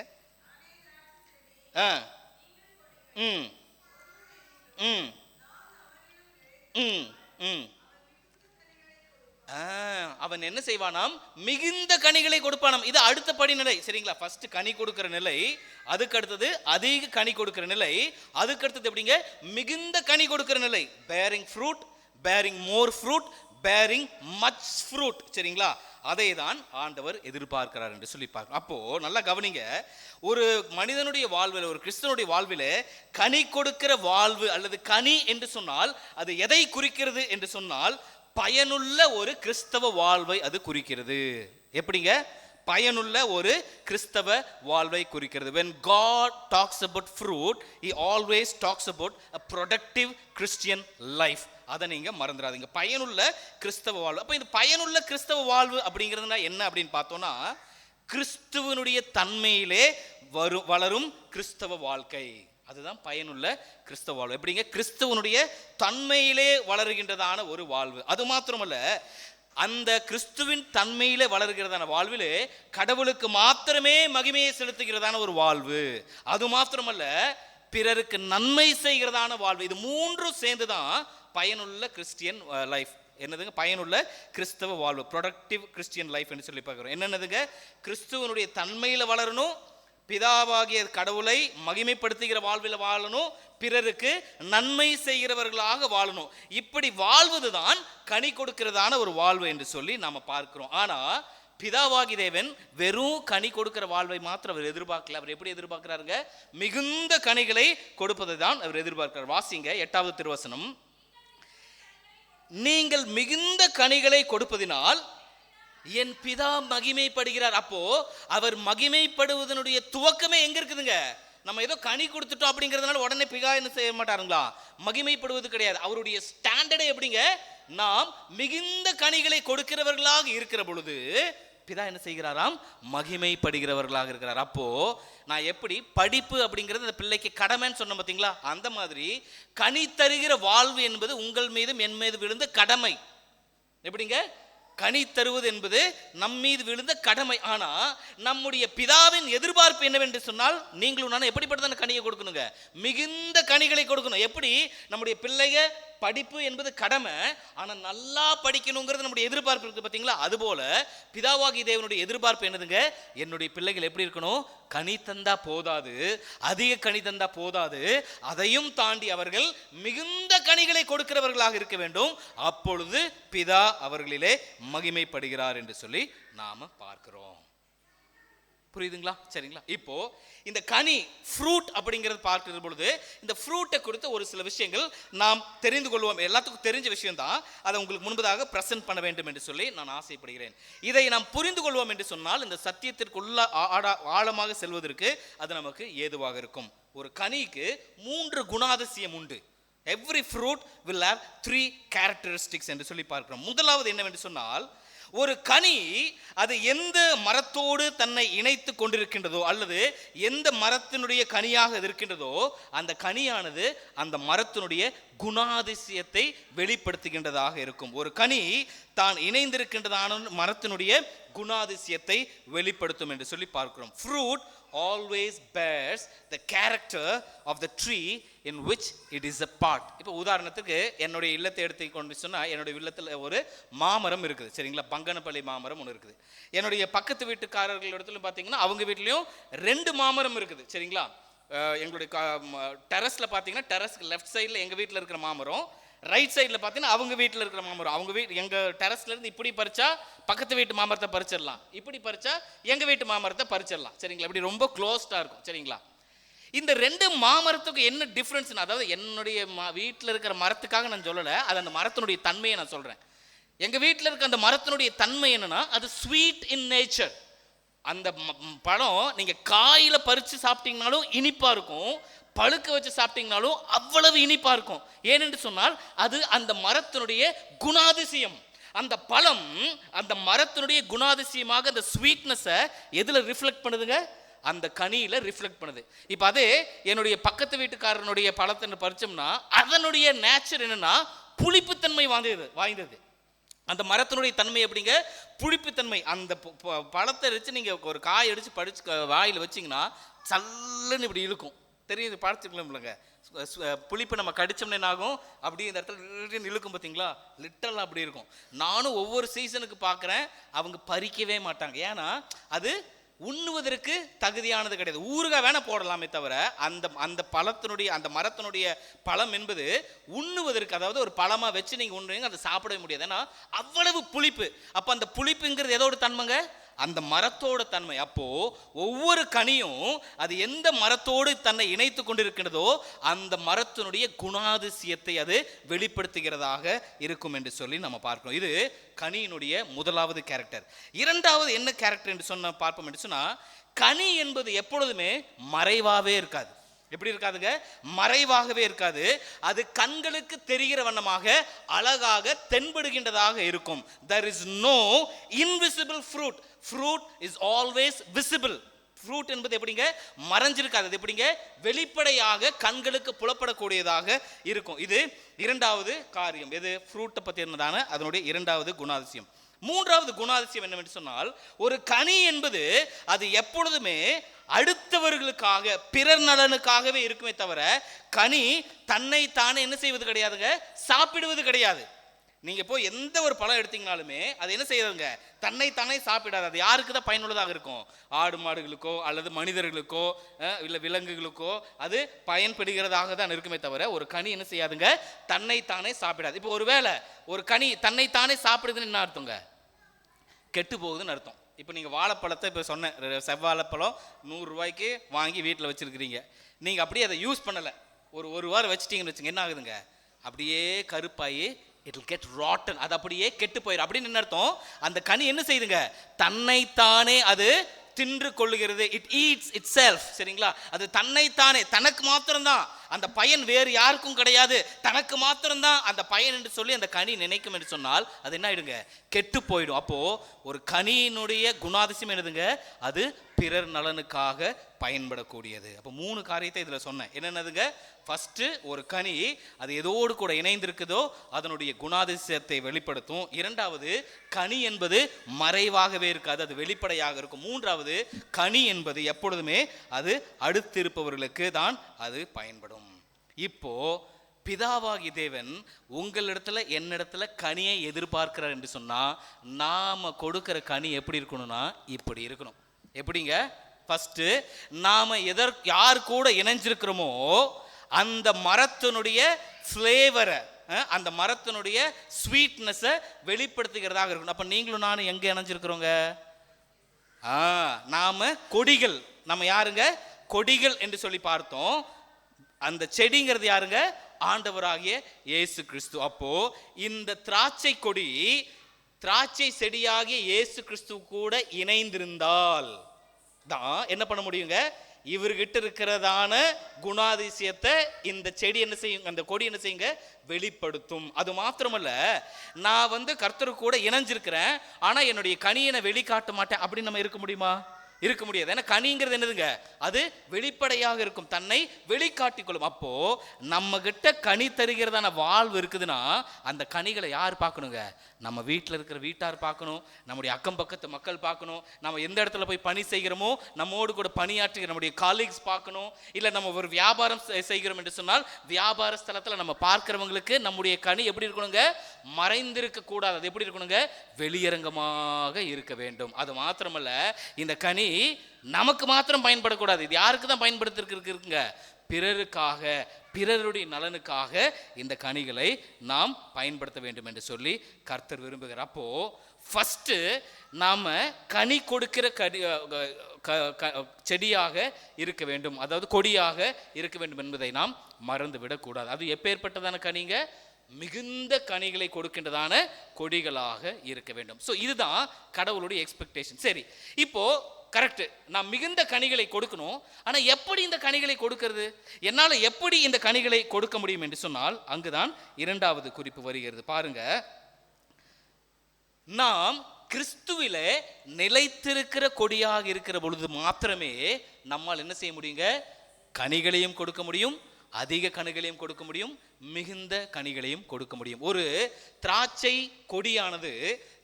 அவன் என்ன செய்வானாம், மிகுந்த கனிகளை கொடுப்பானாம். இது அடுத்த படிநிலை. சரிங்களா, ஃபர்ஸ்ட் கனி கொடுக்கிற நிலை, அதுக்கு அடுத்தது அதிக கனி கொடுக்கிற நிலை, அதுக்கு அடுத்தது எப்படிங்க, மிகுந்த கனி கொடுக்கிற நிலை. பேரிங் ஃப்ரூட், பேரிங் மோர் ஃப்ரூட், பேரிங் மச் ஃப்ரூட். சரிங்களா, அதை தான் ஆண்டவர் எதிர்பார்க்கிறார் என்று சொல்லி பார்க்கிறோம். அப்போ நல்லா கவனிங்க, ஒரு மனிதனுடைய வாழ்வில், ஒரு கிறிஸ்தவனுடைய வாழ்வில் கனி கொடுக்கிற வாழ்வு அல்லது கனி என்று சொன்னால் அது எதை குறிக்கிறது என்று சொன்னால், பயனுள்ள ஒரு கிறிஸ்தவ வாழ்வை அது குறிக்கிறது. எப்படிங்க, பயனுள்ள ஒரு கிறிஸ்தவ வாழ்வை குறிக்கிறது. When God talks about fruit, he always talks about a productive Christian life. அதை நீங்க மறந்துடாதீங்க, பயனுள்ள கிறிஸ்தவ வாழ்வு. அப்ப இந்த பயனுள்ள கிறிஸ்தவ வாழ்வு அப்படிங்கிறதுனா என்ன அப்படின்னு பார்த்தோம்னா, கிறிஸ்துவனுடைய தன்மையிலே வளரும் கிறிஸ்தவ வாழ்க்கை, அதுதான் பயனுள்ள கிறிஸ்தவ வாழ்வு. எப்படிங்க, கிறிஸ்துவனுடைய தன்மையிலே வளருகின்றதான ஒரு வாழ்வு. அது மாத்திரமல்ல, அந்த கிறிஸ்துவின் தன்மையிலே வளர்கிறதான வாழ்விலே கடவுளுக்கு மாத்திரமே மகிமையை செலுத்துகிறதான ஒரு வாழ்வு. அது மாத்திரமல்ல, பிறருக்கு நன்மை செய்கிறதான வாழ்வு. இது மூன்றும் சேர்ந்துதான் பயனுள்ள கிறிஸ்டியன் லைஃப். என்னதுங்க, பயனுள்ள கிறிஸ்தவ வாழ்வு, ப்ரொடக்டிவ் கிறிஸ்டியன் லைஃப் என்று சொல்லி பார்க்கிறோம். என்னென்னதுங்க, கிறிஸ்துவனுடைய தன்மையில வளரணும், பிதாவாகிய கடவுளை மகிமைப்படுத்துகிற வாழ்வில் வாழணும், பிறருக்கு நன்மை செய்கிறவர்களாக வாழணும். இப்படி வாழ்வதுதான் கனி கொடுக்கிறதான ஒரு வாழ்வு என்று சொல்லி நாம பார்க்கிறோம். ஆனா பிதாவாகி தேவன் வெறும் கனி கொடுக்கிற வாழ்வை மாத்திரம் அவர் எதிர்பார்க்கல. அவர் எப்படி எதிர்பார்க்கிறாருங்க, மிகுந்த கனிகளை கொடுப்பதை தான் அவர் எதிர்பார்க்கிறார். வாசிங்க 8வது திருவசனம். நீங்கள் மிகுந்த கனிகளை கொடுப்பதினால் என் பிதா மகிமைப்படுகிறார். அப்போ அவர் மகிமைப்படுவதனுடைய துவக்கமே எங்க இருக்குதுங்க, நம்ம ஏதோ கனி கொடுத்துட்டோம் அப்படிங்கிறதுனால உடனே பிதா என்ன செய்ய மாட்டாருங்களா, மகிமைப்படுவது கிடையாது. அவருடைய ஸ்டாண்டர்டே எப்படிங்க, நாம் மிகுந்த கனிகளை கொடுக்கிறவர்களாக இருக்கிற பொழுது பிதா என்ன செய்கிறாராம், மகிமைப்படுகிறவர்களாக இருக்கிறார். அப்போ நான் எப்படி படிப்பு அப்படிங்கிறது அந்த பிள்ளைக்கு கடமைன்னு சொன்ன பார்த்தீங்களா, அந்த மாதிரி கனி தருகிற வாழ்வு என்பது உங்கள் மீதும் என் மீது விழுந்த கடமை. எப்படிங்க, கனி தருவது என்பது நம் மீது விழுந்த கடமை. ஆனா நம்முடைய பிதாவின் எதிர்பார்ப்பு என்னவென்று சொன்னால், நீங்களும் நானும் எப்படிப்பட்ட கனியை கொடுக்கணுங்க? மிகுந்த கனிகளை கொடுக்கணும். எப்படி? நம்முடைய பிள்ளைங்க படிப்பு என்பது கடமை, ஆனா நல்லா படிக்கணுங்கிறது நம்முடைய எதிர்பார்ப்பு இருக்கு பார்த்தீங்களா? அதுபோல பிதாவாகிய தேவனுடைய எதிர்பார்ப்பு என்னதுங்க? என்னுடைய பிள்ளைகள் எப்படி இருக்கணும்? கனி தந்தா போதாது, அதிக கனி தந்தா போதாது, அதையும் தாண்டி அவர்கள் மிகுந்த கனிகளை கொடுக்கிறவர்களாக இருக்க வேண்டும். அப்பொழுது பிதா அவர்களிலே மகிமைப்படுகிறார் என்று சொல்லி நாம பார்க்கிறோம். புரியுதுங்களா? சரிங்களா? இப்போ இந்த கனி ஃப்ரூட் அப்படிங்கிறது பார்க்கிற பொழுது இந்த ஃப்ரூட்டை குறித்த ஒரு சில விஷயங்கள் நாம் தெரிந்து கொள்வோம். எல்லாத்துக்கும் தெரிஞ்ச விஷயம் தான், அதை உங்களுக்கு முன்பதாக பிரசன்ட் பண்ண வேண்டும் என்று சொல்லி நான் ஆசைப்படுகிறேன். இதை நாம் புரிந்து கொள்வோம் என்று சொன்னால் இந்த சத்தியத்திற்குள்ள ஆழமாக செல்வதற்கு அது நமக்கு ஏதுவாக இருக்கும். ஒரு கனிக்கு 3 குணாதிசயம் உண்டு. Every fruit will have 3 characteristics என்று சொல்லி பார்க்கிறோம். முதலாவது என்னவென்று சொன்னால், ஒரு கனி அது எந்த மரத்தோடு தன்னை இணைத்து கொண்டிருக்கின்றதோ அல்லது எந்த மரத்தினுடைய கனியாக இருக்கின்றதோ அந்த கனியானது அந்த மரத்தினுடைய குணாதிசயத்தை வெளிப்படுத்துகின்றதாக இருக்கும். ஒரு கனி தான் இணைந்திருக்கின்றதான மரத்தினுடைய குணாதிசயத்தை வெளிப்படுத்தும் என்று சொல்லி பார்க்கிறோம். Fruit always bears the character of the tree in which it is a part. இப்போ உதாரணத்துக்கு என்னுடைய இல்லத்தை எடுத்துக்கொண்டு சொன்னால், என்னுடைய இல்லத்தில் ஒரு மாமரம் இருக்குது, சரிங்களா? பங்கனப்பள்ளி மாமரம் ஒன்று இருக்குது. என்னுடைய பக்கத்து வீட்டுக்காரர்கள் இடத்துல பார்த்தீங்கன்னா அவங்க வீட்லேயும் 2 மாமரம் இருக்குது, சரிங்களா? எங்களுடைய டெரஸில் பார்த்தீங்கன்னா டெரஸ்க்கு லெஃப்ட் சைடில் எங்கள் வீட்டில் இருக்கிற மாமரம், ரைட் சைடில் பார்த்தீங்கன்னா அவங்க வீட்டில் இருக்கிற மாமரம். அவங்க எங்கள் டெரஸ்லேருந்து இப்படி பறிச்சா பக்கத்து வீட்டு மாமரத்தை பறிச்சிடலாம், இப்படி பறிச்சா எங்கள் வீட்டு மாமரத்தை பறிச்சிடலாம், சரிங்களா? இப்படி ரொம்ப க்ளோஸ்டாக இருக்கும், சரிங்களா? இந்த 2 மாமரத்துக்கு என்ன டிஃப்ரென்ஸ்னா, அதாவது என்னுடைய வீட்டில் இருக்கிற மரத்துக்காக நான் சொல்லலை, அது அந்த மரத்தினுடைய தன்மையை நான் சொல்கிறேன். எங்கள் வீட்டில் இருக்க அந்த மரத்தினுடைய தன்மை என்னன்னா, அது ஸ்வீட் இன் நேச்சர். அந்த பழம் நீங்கள் காயில் பறித்து சாப்பிட்டீங்கனாலும் இனிப்பாக இருக்கும், பழுக்க வச்சு சாப்பிட்டீங்கனாலும் அவ்வளவு இனிப்பாக இருக்கும். ஏனென்று சொன்னால் அது அந்த மரத்தினுடைய குணாதிசயம். அந்த பழம் அந்த மரத்தினுடைய குணாதிசயமாக அந்த ஸ்வீட்னஸை எதில் ரிஃப்ளெக்ட் பண்ணுதுங்க? அந்த கனியில் ரிஃப்ளெக்ட் பண்ணுது. இப்போ அதே என்னுடைய பக்கத்து வீட்டுக்காரனுடைய பழத்தை பறிச்சோம்னா அதனுடைய நேச்சர் என்னன்னா புளிப்புத்தன்மை வாய்ந்தது. அந்த மரத்தினுடைய தன்மை எப்படிங்க? புளிப்புத்தன்மை. அந்த பழத்தை வச்சு நீங்கள் ஒரு காய் அடித்து படித்து வாயில் வச்சிங்கன்னா சல்லுன்னு இப்படி இழுக்கும், தெரியுது? பார்த்துக்கலாம்லங்க. புளிப்பு நம்ம கடிச்சோம்னே ஆகும், அப்படியே இந்த இடத்துல இழுக்கும் பார்த்தீங்களா? லிட்டரலாக அப்படி இருக்கும். நானும் ஒவ்வொரு சீசனுக்கு பார்க்குறேன், அவங்க பறிக்கவே மாட்டாங்க. ஏன்னா அது உண்ணுவதற்கு தகுதியானது கிடையாது. ஊறுகாய் வேணா போடலாமே தவிர அந்த பழத்தினுடைய அந்த மரத்தினுடைய பழம் என்பது உண்ணுவதற்கு, அதாவது ஒரு பழமாக வச்சு நீங்கள் உண்ணுவீங்க, அதை சாப்பிடவே முடியாது. ஏன்னா அவ்வளவு புளிப்பு. அப்போ அந்த புளிப்புங்கிறது எதோட தன்மைங்க? அந்த மரத்தோட தன்மை. அப்போ ஒவ்வொரு கனியும் அது எந்த மரத்தோடு தன்னை இணைத்து கொண்டிருக்கிறதோ அந்த மரத்தினுடைய குணாதிசயத்தை அது வெளிப்படுத்துகிறதாக இருக்கும் என்று சொல்லி நம்ம பார்க்கிறோம். இது கனியினுடைய முதலாவது கேரக்டர். இரண்டாவது என்ன கேரக்டர் என்று சொன்ன பார்ப்போம் என்று சொன்னா, கனி என்பது எப்பொழுதுமே மறைவாகவே இருக்காது. எப்படி இருக்காதுங்க? மறைவாகவே இருக்காது. அது கண்களுக்கு தெரிகிற வண்ணமாக அழகாக தென்படுகின்றதாக இருக்கும். There is no invisible fruit. Fruit is always visible. Fruit என்பது எப்படிங்க? மறைஞ்சிருக்காது. அது எப்படிங்க? வெளிப்படையாக கண்களுக்கு புலப்படக்கூடியதாக இருக்கும். இது இரண்டாவது காரியம். எது? ஃப்ரூட்டை பற்றி என்னதான அதனுடைய இரண்டாவது குணாதிசயம். மூன்றாவது குணாதிசயம் என்னவென்று சொன்னால், ஒரு கனி என்பது அது எப்பொழுதுமே அடுத்தவர்களுக்காக பிறர் நலனுக்காகவே இருக்குமே தவிர கனி தன்னை தானே என்ன செய்வது கிடையாதுங்க? சாப்பிடுவது கிடையாது. நீங்க போய் எந்த ஒரு பழம் எடுத்தீங்கனாலுமே அது என்ன செய்யறதுங்க? தன்னை தானே சாப்பிடாது. அது யாருக்கு தான் பயனுள்ளதாக இருக்கும்? ஆடு மாடுகளுக்கோ அல்லது மனிதர்களுக்கோ இல்லை விலங்குகளுக்கோ அது பயன்படுகிறதாக தான் இருக்குமே தவிர ஒரு கனி என்ன செய்யாதுங்க? தன்னை தானே சாப்பிடாது. இப்போ ஒருவேளை ஒரு கனி தன்னை தானே சாப்பிடுதுன்னு என்ன அர்த்தங்க? கெட்டு போகுதுன்னு அர்த்தம். இப்போ நீங்கள் வாழைப்பழத்தை இப்போ சொன்னேன், செவ்வாழைப்பழம் 100 ரூபாய்க்கு வாங்கி வீட்டில் வச்சுருக்கிறீங்க. நீங்கள் அப்படியே அதை யூஸ் பண்ணலை, ஒரு வாரம் வச்சுட்டீங்கன்னு வச்சுங்க, என்ன ஆகுதுங்க? அப்படியே Karuppayi it will get rotten. அது அப்படியே கெட்டு போயிடும். அப்படின்னு என்ன அர்த்தம்? அந்த கனி என்ன செய்யுதுங்க? தன்னைத்தானே அது தின்று கொள்ளுகிறது. It eats itself. சரிங்களா? அது தன்னைத்தானே, தனக்கு மாத்திரம்தான் அந்த பயன், வேறு யாருக்கும் கிடையாது, தனக்கு மாத்திரம்தான் அந்த பயன் என்று சொல்லி அந்த கனி நினைக்கும் என்று சொன்னால் அது என்ன ஆயிடுங்க? கெட்டு போயிடும். அப்போ ஒரு கனியினுடைய குணாதிசயம் என்னதுங்க? அது பிறர் நலனுக்காக பயன்படக்கூடியது. அப்போ 3 காரியத்தை இதில் சொன்னேன். என்னென்னதுங்க? ஃபஸ்ட்டு, ஒரு கனி அது எதோடு கூட இணைந்திருக்குதோ அதனுடைய குணாதிசயத்தை வெளிப்படுத்தும். 2வது, கனி என்பது மறைவாகவே இருக்காது, அது வெளிப்படையாக இருக்கும். 3வது, கனி என்பது எப்பொழுதுமே அது அடுத்திருப்பவர்களுக்கு தான் அது பயன்படும். இப்போ பிதாவாகி தேவன் உங்களிடத்துல என்னிடத்துல கனியை எதிர்பார்க்கிறார் என்று சொன்னா, நாம கொடுக்கிற கனி எப்படி இருக்கணும்னா இப்படி இருக்கணும். எப்படிங்க? ஃபர்ஸ்ட், நாம யார் கூட இணைஞ்சிருக்கிறோமோ அந்த மரத்தினுடைய ஃப்ளேவரை, அந்த மரத்தினுடைய ஸ்வீட்னஸை வெளிப்படுத்துகிறதாக இருக்கணும். அப்ப நீங்களும் நானும் எங்க இணைஞ்சிருக்கிறோங்க? நாம கொடிகள். நம்ம யாருங்க? கொடிகள் என்று சொல்லி பார்த்தோம். அந்த செடிங்கிறது யாருங்க? ஆண்டவராகிய இயேசு கிறிஸ்து. அப்போ இந்த திராட்சை கொடி திராட்சை செடியாகிய இயேசு கிறிஸ்து கூட இணைந்திருந்தால் தான் என்ன பண்ண முடியுங்க? இவர்கிட்ட இருக்கிறதான குணாதிசயத்தை இந்த செடி என்ன செய்யும், அந்த கொடி என்ன செய்யுங்க? வெளிப்படுத்தும். அது மாத்திரமல்ல, நான் கர்த்தரு கூட இணைஞ்சிருக்கிறேன், ஆனா என்னுடைய கனியை வெளிக்காட்ட மாட்டேன் அப்படின்னு நம்ம இருக்க முடியுமா? இருக்க முடியாது. ஏன்னா கனிங்கிறது என்னதுங்க? அது வெளிப்படையாக இருக்கும், தன்னை வெளிக்காட்டிக் கொள்ளும். அப்போ நம்ம கிட்ட கனி தருகிறதான வாழ்வு இருக்குதுன்னா அந்த கனிகளை யார் பார்க்கணுங்க? நம்ம வீட்டில் இருக்கிற வீட்டார் பார்க்கணும், நம்முடைய அக்கம் பக்கத்து மக்கள் பார்க்கணும், நம்ம எந்த இடத்துல போய் பணி செய்கிறோமோ நம்மோடு கூட பணியாற்றுகிற நம்முடைய காலீக்ஸ் பார்க்கணும். இல்லை நம்ம ஒரு வியாபாரம் செய்கிறோம் என்று சொன்னால் வியாபார ஸ்தலத்தில் நம்ம பார்க்கிறவங்களுக்கு நம்முடைய கனி எப்படி இருக்கணுங்க? மறைந்திருக்க கூடாது. அது எப்படி இருக்கணுங்க? வெளியரங்கமாக இருக்க வேண்டும். அது மாத்திரமல்ல, இந்த கனி நமக்கு மாத்திரம் பயன்படக்கூடாது. இது யாருக்கு தான் பயன்படுத்திருக்குங்க? பிறருக்காக, பிறருடைய நலனுக்காக இந்த கனிகளை நாம் பயன்படுத்த வேண்டும் என்று சொல்லி கர்த்தர் விரும்புகிறார். அப்போ ஃபர்ஸ்ட் நாம கனி கொடுக்கிற செடியாக இருக்க வேண்டும், அதாவது கொடியாக இருக்க வேண்டும் என்பதை நாம் மறந்து விடக்கூடாது. அது எப்பேற்பட்டதான கனிங்க? மிகுந்த கனிகளை கொடுக்கின்றதான கொடிகளாக இருக்க வேண்டும். ஸோ இதுதான் கடவுளுடைய எக்ஸ்பெக்டேஷன். சரி, இப்போ கரெக்ட், நான் மிகுந்த கனிகளை கொடுக்கணும், ஆனால் எப்படி இந்த கனிகளை கொடுக்கிறது? என்னால் எப்படி இந்த கனிகளை கொடுக்க முடியும் என்று சொன்னால் அங்குதான் 2வது குறிப்பு வருகிறது. பாருங்க, நாம் கிறிஸ்துவிலே நிலைத்திருக்கிற கொடியாக இருக்கிற பொழுது மாத்திரமே நம்மால் என்ன செய்ய முடியுங்க? கனிகளையும் கொடுக்க முடியும், அதிக கனிகளையும் கொடுக்க முடியும், மிகுந்த கனிகளையும் கொடுக்க முடியும். ஒரு திராட்சை கொடியானது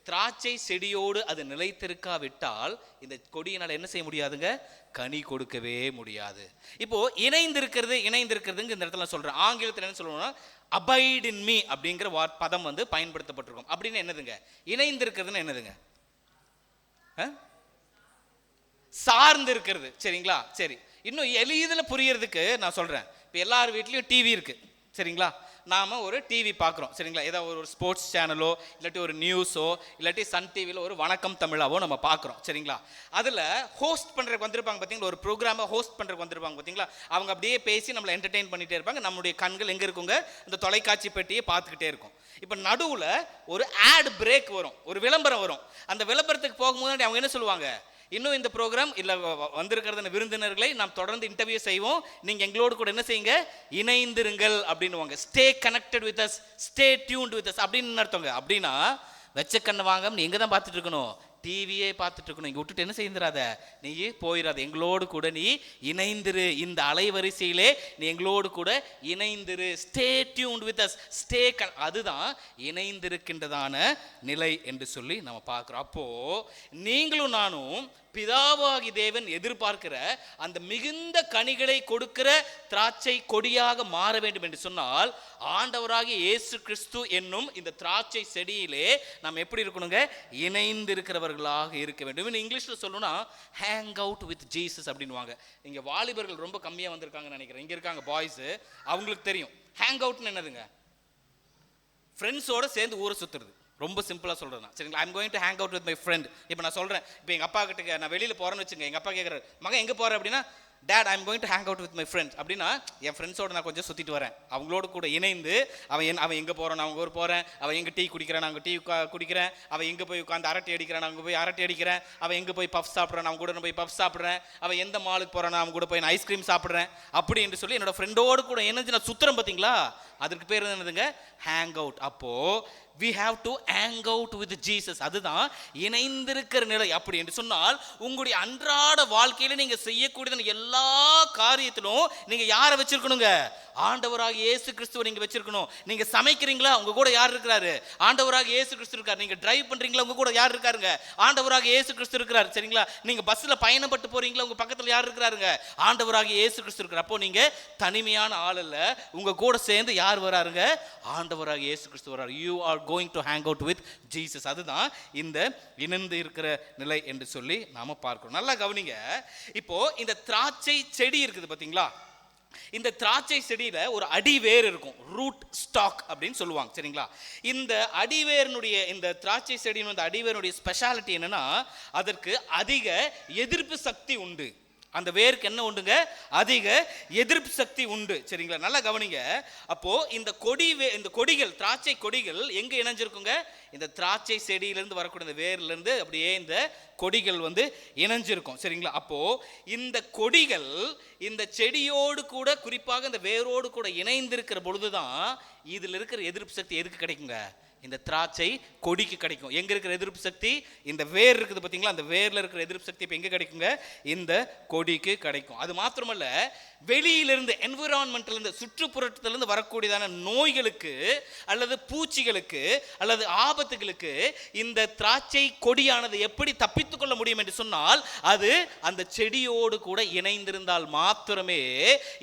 திராட்சை செடியோடு அது நிலைத்திருக்காவிட்டால் இந்த கொடியினால் என்ன செய்ய முடியாதுங்க? கனி கொடுக்கவே முடியாது. இப்போ இணைந்திருக்கிறதுங்க இந்த இடத்துல சொல்றேன். ஆங்கிலத்தில் என்ன சொல்லுவோம்னா அபைட் இன் மீ அப்படிங்கிற பதம் பயன்படுத்தப்பட்டிருக்கும். அப்படின்னு என்னதுங்க? இணைந்திருக்கிறதுன்னு என்னதுங்க? சார்ந்து இருக்கிறது. சரிங்களா? சரி, இன்னும் எளிதில் புரியறதுக்கு நான் சொல்றேன். இப்போ எல்லார் வீட்லயும் டிவி இருக்கு. சரிங்களா? நாம் ஒரு டிவி பார்க்குறோம். சரிங்களா? ஏதாவது ஒரு ஸ்போர்ட்ஸ் சேனலோ இல்லாட்டி ஒரு நியூஸோ இல்லாட்டி சன் டிவியில் ஒரு வணக்கம் தமிழாவோ நம்ம பார்க்குறோம். சரிங்களா? அதில் ஹோஸ்ட் பண்ணுறதுக்கு வந்திருப்பாங்க பார்த்தீங்களா, ஒரு ப்ரோக்ராமை ஹோஸ்ட் பண்ணுறதுக்கு வந்திருப்பாங்க பார்த்தீங்களா, அவங்க அப்படியே பேசி நம்மளை என்டர்டெயின் பண்ணிகிட்டே இருப்பாங்க. நம்மளுடைய கண்கள் எங்கே இருக்குங்க? இந்த தொலைக்காட்சி பெட்டியை பார்த்துக்கிட்டே இருக்கும். இப்போ நடுவில் ஒரு ஆட் பிரேக் வரும், ஒரு விளம்பரம் வரும். அந்த விளம்பரத்துக்கு போகும்போது அவங்க என்ன சொல்லுவாங்க? இன்னும் இந்த ப்ரோக்ராம் இல்லை வந்திருக்கிற விருந்தினர்களை நாம் தொடர்ந்து இன்டர்வியூ செய்வோம், நீங்கள் எங்களோடு கூட என்ன செய்யுங்க? இணைந்திருங்கள் அப்படின்னுவாங்க. Stay connected with us, stay tuned with as அப்படின்னு அர்த்தங்க. அப்படின்னா வெச்ச கண்ணை வாங்க நீ எங்கே தான் பார்த்துட்டு இருக்கணும்? டிவியே பார்த்துட்டு இருக்கணும். இங்கே விட்டுட்டு என்ன செய்திராத, நீ போயிடாத, எங்களோடு கூட நீ இணைந்திரு, இந்த அலைவரிசையிலே நீ எங்களோடு கூட இணைந்திரு. Stay tuned with us, stay அதுதான் இணைந்திருக்கின்றதான நிலை என்று சொல்லி நம்ம பார்க்குறோம். அப்போ நீங்களும் நானும் பிதாவாகி தேவன் எதிர்பார்க்கிற அந்த மிகுந்த கனிகளை கொடுக்கிற திராட்சை கொடியாக மாற வேண்டும் என்று சொன்னால் ஆண்டவராகிய இயேசு கிறிஸ்து என்னும் இந்த திராட்சை செடியிலே நாம் எப்படி இருக்கணுங்க? இணைந்து இருக்கிறவர்களாக இருக்க வேண்டும். இங்கிலீஷ்ல சொல்லணும்னா ஹேங் அவுட் வித் ஜீசஸ் அப்படின்வாங்க. இங்க வாலிபர்கள் ரொம்ப கம்மியா வந்திருக்காங்கன்னு நினைக்கிறேன். இங்க இருக்காங்க பாய்ஸ், அவங்களுக்கு தெரியும் ஹேங் அவுட்னு என்னதுங்க? ஃப்ரெண்ட்ஸோட சேர்ந்து ஊரை சுத்துறது. ரொம்ப சிம்பிளாக சொல்கிறேன். சரிங்களா? I'm going to hang out with my friend. இப்போ நான் சொல்கிறேன், இப்போ எங்கள் அப்பா கிட்ட நான் வெளியில் போகிறேன்னு வச்சுங்க, எங்கள் அப்பா கேட்குறாரு, மகன் எங்கே போகிறேன் அப்படின்னா, date I'm going to hang out with my friends. அப்படின்னா என் ஃப்ரெண்ட்ஸோட நான் கொஞ்சம் சுற்றிட்டு வரேன், அவங்களோட கூட இணைந்து அவன் எங்கே போகிறான், நான் அவங்க ஊர் போகிறேன், அவன் எங்கே டீ குடிக்கிறான், நான் அங்கே டீ குடிக்கிறேன், அவன் எங்கே போய் உட்காந்து அரட்டை அடிக்கிறான், நான் அங்கே போய் அரட்டை அடிக்கிறேன், அவன் எங்கே போய் பஃப் சாப்பிட்றான், நான் கூட போய் பஃப் சாப்பிட்றேன், அவன் எந்த மாலுக்கு போகிறான், அவங்க கூட போய் நான் ஐஸ்கிரீம் சாப்பிட்றேன் அப்படி என்று சொல்லி என்னோட ஃப்ரெண்டோடு கூட இணைஞ்சு நான் சுற்றுறேன். பார்த்தீங்களா? அதற்கு பேர் என்னதுங்க? Hang out. அப்போது we have to hang out with Jesus. அதுதான் இணைந்திருக்கிற நிலை. அப்படி என்று சொன்னால் உங்களுடைய அன்றாட வாழ்க்கையில நீங்க செய்யக்கூடிய எல்லா காரியத்திலும் நீங்க யாரை வச்சிருக்கணுங்க? ஆண்டவராக இயேசு கிறிஸ்துவை நீங்க வச்சிருக்கணும். நீங்க சமைக்கிறீங்களா, உங்க கூட யார் இருக்கிறாரு? ஆண்டவராக இயேசு கிறிஸ்து இருக்காரு. நீங்க டிரைவ் பண்றீங்களா, உங்க கூட யார் இருக்காருங்க? ஆண்டவராக இயேசு கிறிஸ்து இருக்கிறாரு. சரிங்களா? நீங்க பஸ்ல பயணப்பட்டு போறீங்களா, உங்க பக்கத்துல யார் இருக்கிறாருங்க? ஆண்டவராக இயேசு கிறிஸ்து இருக்கிறார். அப்போ நீங்க தனிமையான ஆள் அல்ல, உங்க கூட சேர்ந்து யார் வராருங்க? ஆண்டவராக இயேசு கிறிஸ்து வராரு. You are going to hang out with Jesus. அதுதான் இந்த இணைந்து இருக்கிற நிலை என்று சொல்லி நாம பார்க்கிறோம். நல்லா கவனிங்க. இப்போ இந்த திராட்சை செடி இருக்குது பாத்தீங்களா? இந்த திராட்சை செடியில ஒரு அடிவேர் இருக்கும், ரூட் ஸ்டாக் அப்படின்னு சொல்லுவாங்க. சரிங்களா? இந்த அடிவேருடைய, இந்த திராட்சை செடியின் அடிவேருடைய ஸ்பெஷாலிட்டி என்னன்னா, அதற்கு அதிக எதிர்ப்பு சக்தி உண்டு. அந்த வேருக்கு என்ன உண்டுங்க? அதிக எதிர்ப்பு சக்தி உண்டு. சரிங்களா? நல்லா கவனிங்க. அப்போ இந்த கொடிகள், திராட்சை கொடிகள் எங்க இணைஞ்சிருக்குங்க? இந்த திராட்சை செடியிலிருந்து வரக்கூடிய இந்த வேர்ல இருந்து அப்படியே இந்த கொடிகள் இணைஞ்சிருக்கும். சரிங்களா? அப்போ இந்த கொடிகள் இந்த செடியோடு கூட, குறிப்பாக இந்த வேரோடு கூட இணைந்திருக்கிற பொழுதுதான் இதுல இருக்கிற எதிர்ப்பு சக்தி எதுக்கு கிடைக்குங்க? இந்த திராட்சை கொடிக்கு கிடைக்கும். எங்க இருக்கிற எதிர்ப்பு சக்தி? இந்த வேர் இருக்குது பாத்தீங்களா? அந்த வேர்ல இருக்கிற எதிர்ப்பு சக்தி இப்ப எங்க கிடைக்குங்க? இந்த கொடிக்கு கிடைக்கும். அது மாத்திரமல்ல, வெளியிலிருந்து, என்விரான்மெண்ட்ல இருந்து, சுற்றுப்புறத்திலிருந்து வரக்கூடியதான நோய்களுக்கு அல்லது பூச்சிகளுக்கு அல்லது ஆபத்துகளுக்கு இந்த திராட்சை கொடியானது எப்படி தப்பித்துக் கொள்ள முடியும் என்று சொன்னால், அது அந்த செடியோடு கூட இணைந்திருந்தால் மாத்திரமே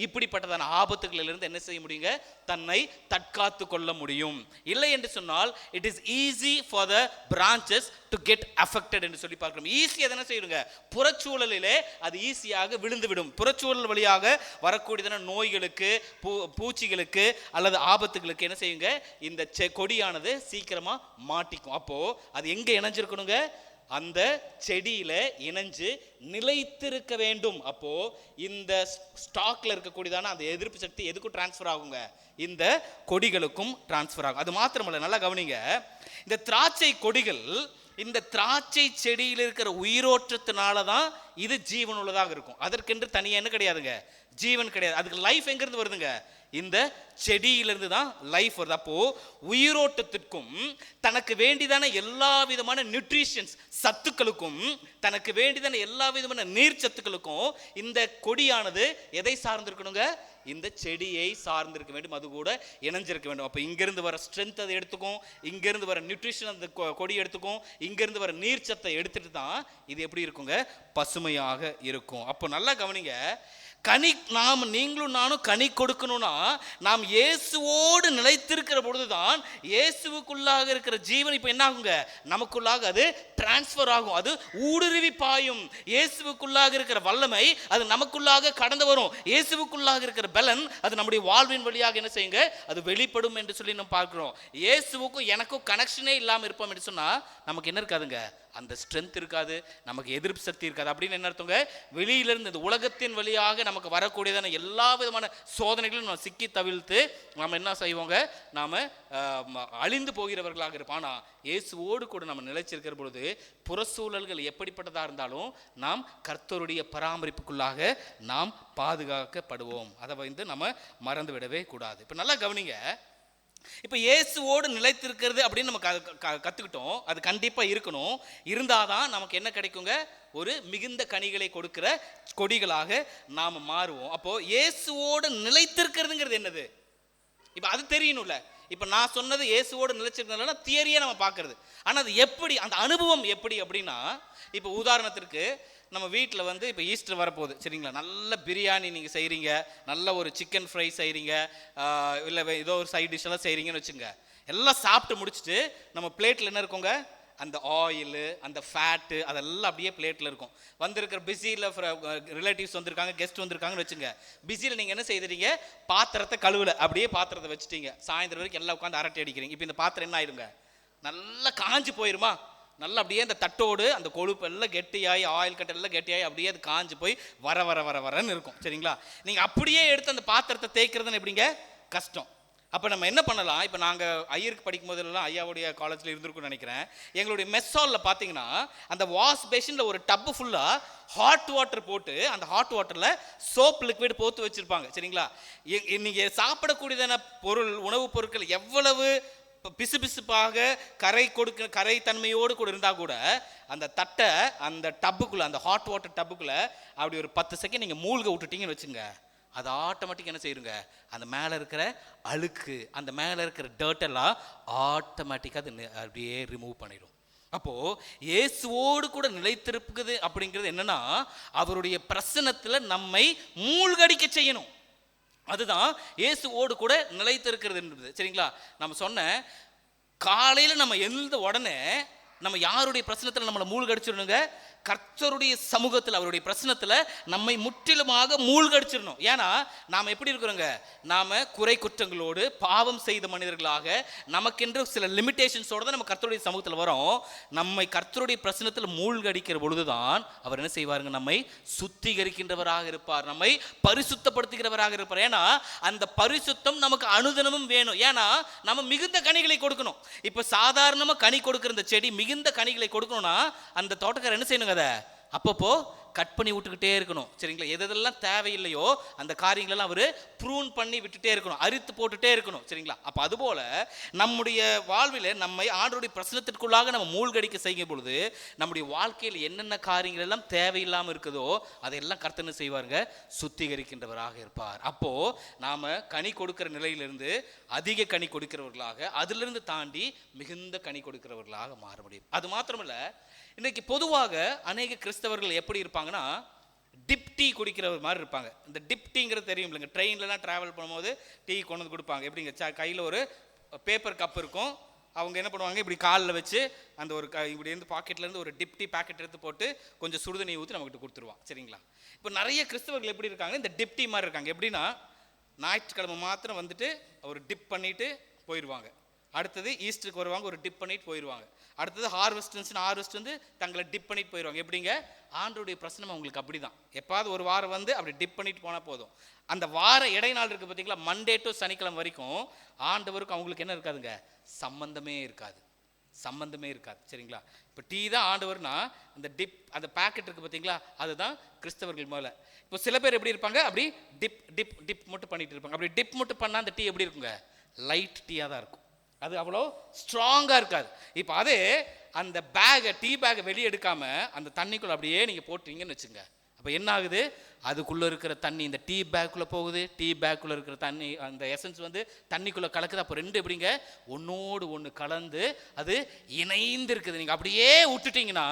இப்படிப்பட்டதான ஆபத்துகளிலிருந்து என்ன செய்ய முடியுங்க? தன்னை தற்காத்து கொள்ள முடியும். இல்லை என்று சொன்னால் it is easy for the branches to get affected என்று சொல்லி பார்க்கிறோம். ஈஸியா என்ன செய்யுங்க? புறச்சூழலிலே அது ஈஸியாக விழுந்து விடும். புறச்சூழல் வழியாக வரக்கூடியதான நோய்களுக்கு, பூச்சிகளுக்கு அல்லது ஆபத்துகளுக்கு என்ன செய்யுங்க? இந்த கொடியானது சீக்கிரமா மாட்டிக்கும். அப்போ அது எங்க இணைஞ்சிருக்கணுங்க? அந்த செடியில இணைஞ்சு நிலைத்திருக்க வேண்டும். அப்போ இந்த ஸ்டாக்ல இருக்கக்கூடியதான அந்த எதிர்ப்பு சக்தி எதுக்கும் டிரான்ஸ்ஃபர் ஆகுங்க? இந்த கொடிகளுக்கும் டிரான்ஸ்ஃபர் ஆகும். அது மாத்திரமல்ல, நல்லா கவனிங்க. இந்த திராட்சை கொடிகள் இந்த திராட்சை செடியில் இருக்கிற உயிரோற்றத்தினால தான் இது ஜீவன் உள்ளதாக இருக்கும். அதற்கென்று தனியா என்ன கிடையாதுங்க? ஜீவன் கிடையாது. அதுக்கு லைஃப் எங்க இருந்து வருதுங்க? இந்த செடியிலிருந்து தான் லைஃப் வருது. அப்போ உயிரோட்டத்திற்கும் தனக்கு வேண்டியதான எல்லா விதமான நியூட்ரிஷன்ஸ் சத்துக்களுக்கும், தனக்கு வேண்டியதான எல்லா விதமான நீர் சத்துக்களுக்கும் இந்த கொடியானது எதை சார்ந்திருக்கணுங்க? இந்த செடியை சார்ந்திருக்க வேண்டும். அது கூட இணைஞ்சிருக்க வேண்டும். அப்போ இங்கிருந்து வர ஸ்ட்ரென்த் அதை எடுத்துக்கும், இங்கிருந்து வர நியூட்ரிஷன் அந்த கொடி எடுத்துக்கும், இங்கிருந்து வர நீர் சத்தை எடுத்துட்டு தான் இது எப்படி இருக்குங்க? பசுமையாக இருக்கும். அப்போ நல்லா கவனிங்க. கனி, நாம் நீங்களும் நானும் கனி கொடுக்கணும்னா நாம் இயேசுவோடு நிலைத்திருக்கிற பொழுதுதான் இயேசுவுக்குள்ளாக இருக்கிற ஜீவன் இப்ப என்ன ஆகுங்க? நமக்குள்ளாக அது டிரான்ஸ்ஃபர் ஆகும். அது ஊடுருவி பாயும். இயேசுவுக்குள்ளாக இருக்கிற வல்லமை அது நமக்குள்ளாக கடந்து வரும். இயேசுவுக்குள்ளாக இருக்கிற பலன் அது நம்முடைய வாழ்வின் வழியாக என்ன செய்யுங்க? அது வெளிப்படும் என்று சொல்லி நம்ம பார்க்கிறோம். இயேசுவுக்கும் எனக்கும் கனெக்ஷனே இல்லாமல் இருப்போம் என்று சொன்னா நமக்கு என்ன இருக்காதுங்க? அந்த ஸ்ட்ரென்த் இருக்காது, நமக்கு எதிர்ப்பு சக்தி இருக்காது. அப்படின்னு என்ன அர்த்தங்க? வெளியிலிருந்து இந்த உலகத்தின் வழியாக நமக்கு வரக்கூடியதான எல்லா விதமான சோதனைகளும் நம்ம சிக்கி தவிழ்த்து நாம் என்ன செய்வோங்க? நாம அழிந்து போகிறவர்களாக இருப்போம். ஆனா இயேசுவோடு கூட நம்ம நிலைச்சிருக்கிற பொழுது புறச்சூழல்கள் எப்படிப்பட்டதா இருந்தாலும் நாம் கர்த்தருடைய பராமரிப்புக்குள்ளாக நாம் பாதுகாக்கப்படுவோம். அதை நம்ம மறந்து விடவே கூடாது. இப்ப நல்லா கவனிங்க. இப்ப இயேசுவோடு நிலைத்திருக்கிறது அப்படின்னு நம்ம கத்துக்கிட்டோம். அது கண்டிப்பா இருக்கணும். இருந்தாதான் நமக்கு என்ன கிடைக்குங்க? ஒரு மிகுந்த கனிகளை கொடுக்கிற கொடிகளாக நாம மாறுவோம். அப்போ இயேசுவோடு நிலைத்திருக்கிறதுங்கிறது என்னது? இப்ப அது தெரியணும்ல. இப்ப நான் சொன்னது இயேசுவோடு நிலைச்சிருக்கிறதுனால தியரியா நம்ம பார்க்கறது. ஆனா அது எப்படி, அந்த அனுபவம் எப்படி அப்படின்னா, இப்ப உதாரணத்திற்கு நம்ம வீட்டில் இப்போ ஈஸ்டர் வரப்போகுது. சரிங்களா? நல்ல பிரியாணி நீங்கள் செய்கிறீங்க, நல்ல ஒரு சிக்கன் ஃப்ரை செய்கிறீங்க, இல்லை ஏதோ ஒரு சைட் டிஷ் எல்லாம் செய்கிறீங்கன்னு வச்சுங்க. எல்லாம் சாப்பிட்டு முடிச்சுட்டு நம்ம பிளேட்டில் என்ன இருக்குங்க? அந்த ஆயிலு, அந்த ஃபேட்டு அதெல்லாம் அப்படியே பிளேட்டில் இருக்கும். வந்திருக்கிற பிஸியில் ரிலேட்டிவ்ஸ் வந்திருக்காங்க, கெஸ்ட் வந்திருக்காங்கன்னு வச்சுங்க. பிஸியில் நீங்கள் என்ன செய்கிறீங்க? பாத்திரத்தை கழுவலை, அப்படியே பாத்திரத்தை வச்சுட்டீங்க. சாயந்தரம் வரைக்கும் எல்லாம் உட்காந்து அரட்டை அடிக்கிறீங்க. இப்போ இந்த பாத்திரம் என்ன ஆயிடுங்க? நல்லா காஞ்சி போயிருமா? நல்லா அப்படியே அந்த தட்டோடு அந்த கொழுப்பு எல்லாம் கெட்டியாகி, ஆயில் கட்டை எல்லாம் கெட்டியாகி அப்படியே அது காஞ்சு போய் வரன்னு இருக்கும். சரிங்களா? நீங்கள் அப்படியே எடுத்து அந்த பாத்திரத்தை தேய்க்கிறதுன்னு எப்படிங்க? கஷ்டம். அப்போ நம்ம என்ன பண்ணலாம்? இப்போ நாங்கள் ஐயருக்கு படிக்கும் போதெல்லாம், ஐயாவுடைய காலேஜில் இருந்திருக்குன்னு நினைக்கிறேன், எங்களுடைய மெஸ் ஹாலில் பார்த்தீங்கன்னா அந்த வாஷ் பேஷனில் ஒரு டப்பு ஃபுல்லாக ஹாட் வாட்டர் போட்டு அந்த ஹாட் வாட்டரில் சோப் லிக்விட் போட்டு வச்சுருப்பாங்க. சரிங்களா? நீங்கள் சாப்பிடக்கூடியதான பொருள், உணவுப் பொருட்கள் எவ்வளவு பிசுபிசுப்பாக கரை தன்மையோடு கூட இருந்தால் கூட அந்த தட்டை அந்த டப்புக்குள்ளே, அந்த ஹாட் வாட்டர் டப்புக்குள்ளே அப்படி ஒரு 10 செகண்ட் நீங்கள் மூழ்க விட்டுட்டீங்கன்னு வச்சுங்க, அது ஆட்டோமேட்டிக் என்ன செய்யுங்க, அந்த மேலே இருக்கிற அழுக்கு, அந்த மேலே இருக்கிற டர்ட்டெல்லாம் ஆட்டோமேட்டிக்காக அது அப்படியே ரிமூவ் பண்ணிடும். அப்போது இயேசுவோடு கூட நிலைத்திருக்குது அப்படிங்கிறது என்னன்னா, அவருடைய பிரசன்னத்தில் நம்மை மூழ்கடிக்க செய்யணும். அதுதான் இயேசுவோடு கூட நிலைத்திருக்கிறது என்பது. சரிங்களா? நம்ம சொன்ன காலையில் நம்ம எழுந்த உடனே நம்ம யாருடைய பிரச்சனத்தில் நம்மளை மூழ்கடிச்சிடணுங்க, கர்த்தருடைய சமூகத்தில், அவருடைய பிரச்சனத்தில் நம்மை முற்றிலுமாக மூழ்கடிச்சிடணும். ஏன்னா நாம் எப்படி இருக்கிறோங்க, நாம் குறை குற்றங்களோடு பாவம் செய்த மனிதர்களாக நமக்கென்று சில லிமிட்டேஷன்ஸோடு தான் நம்ம கர்த்தருடைய சமூகத்தில் வரோம். நம்மை கர்த்தருடைய பிரச்சனத்தில் மூழ்கடிக்கிற பொழுதுதான் அவர் என்ன செய்வாருங்க, நம்மை சுத்திகரிக்கின்றவராக இருப்பார், நம்மை பரிசுத்தப்படுத்துகிறவராக இருப்பார். ஏன்னா அந்த பரிசுத்தம் நமக்கு அனுதினமும் வேணும். ஏன்னா நம்ம மிகுந்த கனிகளை கொடுக்கணும். இப்போ சாதாரணமாக கனி கொடுக்கிற இந்த செடி மிகுந்த கனிகளை கொடுக்கணும்னா அந்த தோட்டக்காரர் என்ன செய்யணும், அதை அப்பப்போ கட் பண்ணி விட்டுக்கிட்டே இருக்கணும். சரிங்களா? எதெல்லாம் தேவையில்லையோ அந்த காரியங்களெல்லாம் அவர் ப்ரூன் பண்ணி விட்டுட்டே இருக்கணும், அரித்து போட்டுட்டே இருக்கணும். சரிங்களா? அப்போ அதுபோல் நம்முடைய வாழ்வில் நம்மை ஆண்டவருடைய பிரச்சனத்திற்குள்ளாக நம்ம மூழ்கடிக்க செய்யும் பொழுது நம்முடைய வாழ்க்கையில் என்னென்ன காரியங்கள் எல்லாம் தேவையில்லாமல் இருக்குதோ அதையெல்லாம் கர்த்தர் செய்வாருங்க, சுத்திகரிக்கின்றவராக இருப்பார். அப்போது நாம் கனி கொடுக்கிற நிலையிலிருந்து அதிக கனி கொடுக்கிறவர்களாக, அதிலிருந்து தாண்டி மிகுந்த கனி கொடுக்கிறவர்களாக மாற முடியும். அது மாத்திரமல்ல, இன்னைக்கு பொதுவாக அநேக கிறிஸ்தவர்கள் எப்படி இருப்பாங்கன்னா, டிப் டீ குடிக்கிறவர் மாதிரி இருப்பாங்க. இந்த டிப் டீங்கிறது தெரியும் இல்லைங்க, ட்ரெயின்லலாம் ட்ராவல் பண்ணும்போது டீ கொண்டு வந்து கொடுப்பாங்க. எப்படிங்க, கையில் ஒரு பேப்பர் கப் இருக்கும், அவங்க என்ன பண்ணுவாங்க, இப்படி காலில் வச்சு அந்த ஒரு இப்படி இருந்து பாக்கெட்லேருந்து ஒரு டிப் டீ பேக்கெட் எடுத்து போட்டு கொஞ்சம் சுடுதண்ணி ஊற்றி நம்மகிட்ட கொடுத்துருவான். சரிங்களா? இப்போ நிறைய கிறிஸ்தவர்கள் எப்படி இருக்காங்க, இந்த டிப் டீ மாதிரி இருக்காங்க. எப்படின்னா, ஞாயிற்றுக்கிழமை மாத்திரம் வந்துட்டு ஒரு டிப் பண்ணிட்டு போயிடுவாங்க. அடுத்தது ஈஸ்டருக்கு வருவாங்க, ஒரு டிப் பண்ணிட்டு போயிடுவாங்க. அடுத்தது ஹார்வெஸ்ட் வந்து தங்களை டிப் பண்ணிட்டு போயிடுவாங்க. எப்படிங்க, ஆண்டவருடைய பிரச்சனை அவங்களுக்கு அப்படி தான். எப்பாவது ஒரு வாரம் வந்து அப்படி டிப் பண்ணிட்டு போனால் போதும். அந்த வார இடைநாள் இருக்குது பார்த்தீங்களா, மண்டே டு சனிக்கிழமை வரைக்கும் ஆண்டவருக்கு அவங்களுக்கு என்ன இருக்காதுங்க, சம்பந்தமே இருக்காது. சரிங்களா? இப்போ டீ தான் ஆண்டவர்னா, அந்த டிப் அந்த பேக்கெட் இருக்குது பார்த்தீங்களா, அதுதான் கிறிஸ்தவர்கள் மேலே. இப்போ சில பேர் எப்படி இருப்பாங்க, அப்படி டிப் டிப் டிப் மட்டும் பண்ணிட்டு இருப்பாங்க. அப்படி டிப் மட்டும் பண்ணால் அந்த டீ எப்படி இருக்குங்க, லைட் டீயாக தான் இருக்கும், அது அவ்வளோ ஸ்ட்ராங்காக இருக்காது. இப்போ அதே அந்த டீ பேக்கை வெளியே எடுக்காமல் அந்த தண்ணிக்குள்ளே அப்படியே நீங்கள் போட்டீங்கன்னு வச்சுங்க, அப்போ என்ன ஆகுது, அதுக்குள்ளே இருக்கிற தண்ணி இந்த டீ பேக்குள்ளே போகுது, டீ பேக்குள்ளே இருக்கிற தண்ணி அந்த எசன்ஸ் வந்து தண்ணிக்குள்ளே கலக்குது. அப்போ ரெண்டு எப்படிங்க, ஒன்றோடு ஒன்று கலந்து அது இணைந்து இருக்குது. நீங்கள் அப்படியே விட்டுட்டிங்கன்னா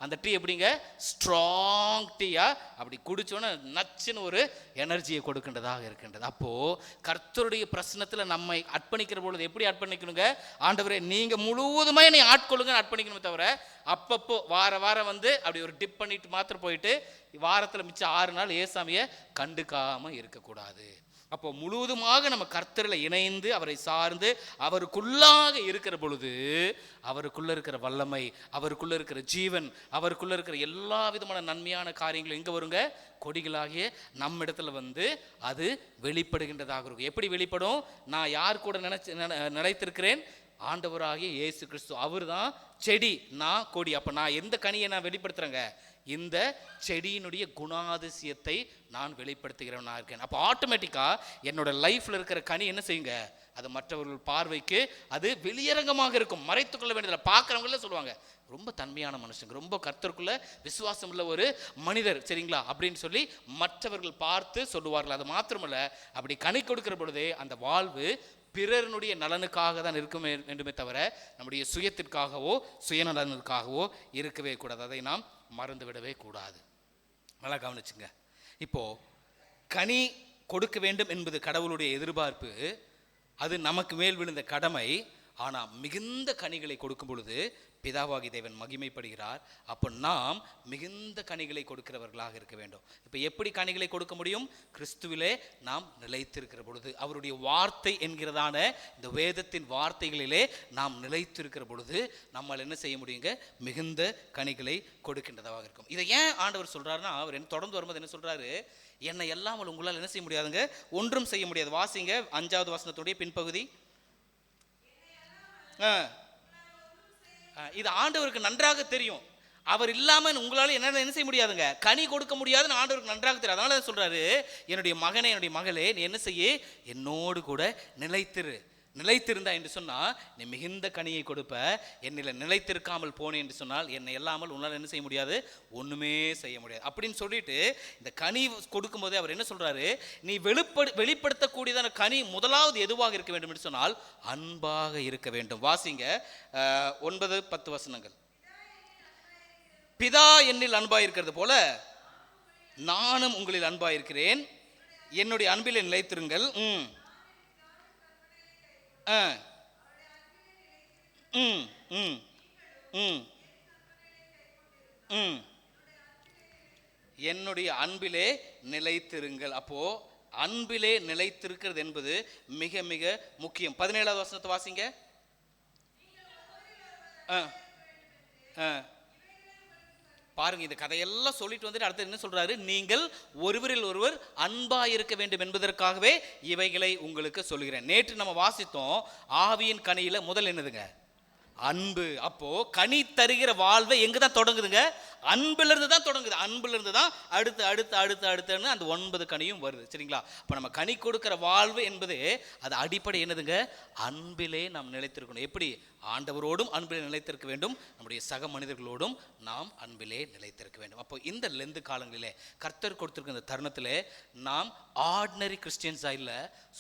அந்த டீ எப்படிங்க, ஸ்ட்ராங் டீயாக அப்படி குடிச்சோன்னே நச்சுன்னு ஒரு எனர்ஜியை கொடுக்கின்றதாக இருக்கின்றது. அப்போது கர்த்தருடைய பிரச்சனத்தில் நம்மை அர்ப்பணிக்கிற பொழுது எப்படி அர்ப்பணிக்கணுங்க, ஆண்டவரே நீங்கள் முழுவதுமாக என்னை ஆட்கொள்ளுங்க அர்ப்பணிக்கணுமே தவிர அப்பப்போ வாரம் வந்து அப்படி ஒரு டிப் பண்ணிட்டு மாத்திரம் போயிட்டு வாரத்தில் மிச்சம் 6 நாள் ஏசாமியை கண்டுக்காமல் இருக்கக்கூடாது. அப்போ முழுவதுமாக நம்ம கர்த்தரில் இணைந்து அவரை சார்ந்து அவருக்குள்ளாக இருக்கிற பொழுது அவருக்குள்ள இருக்கிற வல்லமை, அவருக்குள்ள இருக்கிற ஜீவன், அவருக்குள்ள இருக்கிற எல்லா விதமான நன்மையான காரியங்களும் எங்கே வருங்க, கொடிகளாகிய நம்மிடத்துல வந்து அது வெளிப்படுகின்றதாக இருக்கும். எப்படி வெளிப்படும், நான் யார் கூட நிலைத்திருக்கிறேன், ஆண்டவராகிய இயேசு கிறிஸ்து, அவர் தான் செடி, நான் கொடி. அப்போ நான் எந்த கனியை நான் வெளிப்படுத்துகிறேங்க, இந்த செடியினுடைய குணாதிசயத்தை நான் வெளிப்படுத்துகிறவனாக இருக்கேன். அப்போ ஆட்டோமேட்டிக்காக என்னோட லைஃப்பில் இருக்கிற கனி என்ன செய்யுங்க, அது மற்றவர்கள் பார்வைக்கு அது வெளியரங்கமாக இருக்கும், மறைத்துக்கொள்ள வேண்டியதில்லை. பார்க்குறவங்கள சொல்லுவாங்க, ரொம்ப தன்மையான மனுஷங்க, ரொம்ப கர்த்தருக்குள்ள விசுவாசம் உள்ள ஒரு மனிதர், சரிங்களா அப்படின்னு சொல்லி மற்றவர்கள் பார்த்து சொல்லுவார்கள். அது மாத்திரமல்ல, அப்படி கனி கொடுக்கிற பொழுதே அந்த வாழ்வு பிறருடைய நலனுக்காக தான் இருக்குமே வேண்டுமே தவிர நம்முடைய சுயத்திற்காகவோ சுயநலனுக்காகவோ இருக்கவே கூடாது. அதை நாம் மறந்து விடவே கூடாது. நல்லா கவனிச்சுங்க. இப்போ கனி கொடுக்க வேண்டும் என்பது கடவுளுடைய எதிர்பார்ப்பு, அது நமக்கு மேல் விழுந்த கடமை. ஆனால் மிகுந்த கனிகளை கொடுக்கும் பொழுது பிதாவாகி தேவன் மகிமைப்படுகிறார். அப்போ நாம் மிகுந்த கனிகளை கொடுக்கிறவர்களாக இருக்க வேண்டும். இப்போ எப்படி கனிகளை கொடுக்க முடியும், கிறிஸ்துவிலே நாம் நிலைத்திருக்கிற பொழுது, அவருடைய வார்த்தை என்கிறதான இந்த வேதத்தின் வார்த்தைகளிலே நாம் நிலைத்திருக்கிற பொழுது நம்மால் என்ன செய்ய முடியுங்க, மிகுந்த கனிகளை கொடுக்கின்றதாக இருக்கும். இதை ஏன் ஆண்டவர் சொல்றாருன்னா, அவர் தொடர்ந்து வரும்போது என்ன சொல்றாரு, என்னை எல்லாம் உங்களால் என்ன செய்ய முடியாதுங்க, ஒன்றும் செய்ய முடியாது. வாசிங்க 5வது வசனத்துடைய பின்பகுதி. இது ஆண்டவருக்கு நன்றாக தெரியும், அவர் இல்லாமல் உங்களால் என்ன செய்ய முடியாதுங்க, கனி கொடுக்க முடியாதுன்னு ஆண்டவருக்கு நன்றாக தெரியும். அதனால சொல்றாரு, என்னுடைய மகனே, என்னுடைய மகளே, நீ என்ன செய்ய, என்னோடு கூட நிலைத்திரு, நிலைத்திருந்தா என்று சொன்னால் நீ மிகுந்த கனியை கொடுப்ப. என்னில் நிலைத்திருக்காமல் போனேன் என்று சொன்னால் என்னை இல்லாமல் உன்னால் என்ன செய்ய முடியாது, ஒன்றுமே செய்ய முடியாது அப்படின்னு சொல்லிட்டு இந்த கனி கொடுக்கும்போதே அவர் என்ன சொல்றாரு, நீ வெளிப்படுத்தக்கூடியதான கனி முதலாவது எதுவாக இருக்க வேண்டும் என்று சொன்னால் அன்பாக இருக்க வேண்டும். வாசிங்க 9-10 வசனங்கள். பிதா என்னில் அன்பாயிருக்கிறது போல நானும் உங்களில் அன்பாயிருக்கிறேன், என்னுடைய அன்பிலே நிலைத்திருங்கள். என்னுடைய அன்பிலே நிலைத்திருங்கள். அப்போ அன்பிலே நிலைத்திருக்கிறது என்பது மிக மிக முக்கியம். 17வது வசனத்தை வாசிங்க. பாருங்க, இந்த கதையெல்லாம் சொல்லிட்டு வந்துட்டு அடுத்து என்ன சொல்றாரு, நீங்கள் ஒருவரில் ஒருவர் அன்பா இருக்க வேண்டும் என்பதற்காகவே இவைகளை உங்களுக்கு சொல்கிறேன். நேற்று நம்ம வாசித்தோம், ஆவியின் கனியில முதல் என்னதுங்க, அன்பு. அப்போ கனி தருகிற வாழ்வை எங்க தான் தொடங்குதுங்க, அன்புல இருந்து தான் தொடங்குது. அன்புல இருந்து தான் அடுத்து அடுத்து அடுத்து அடுத்துன்னு அந்த 9 கனியும் வருது. சரிங்களா? அப்ப நம்ம கனி கொடுக்கிற வாழ்வு என்பது அது அடிப்படை என்னதுங்க, அன்பிலே நாம் நிலைத்திருக்கணும். எப்படி ஆண்டவரோடும் அன்பிலே நிலைத்திருக்க வேண்டும், நம்முடைய சக மனிதர்களோடும் நாம் அன்பிலே நிலைத்திருக்க வேண்டும். அப்போ இந்த லெந்து காலங்களிலே கர்த்தர் கொடுத்திருக்கிற இந்த தருணத்திலே நாம் ஆர்டினரி கிறிஸ்டியன்ஸா இல்லை,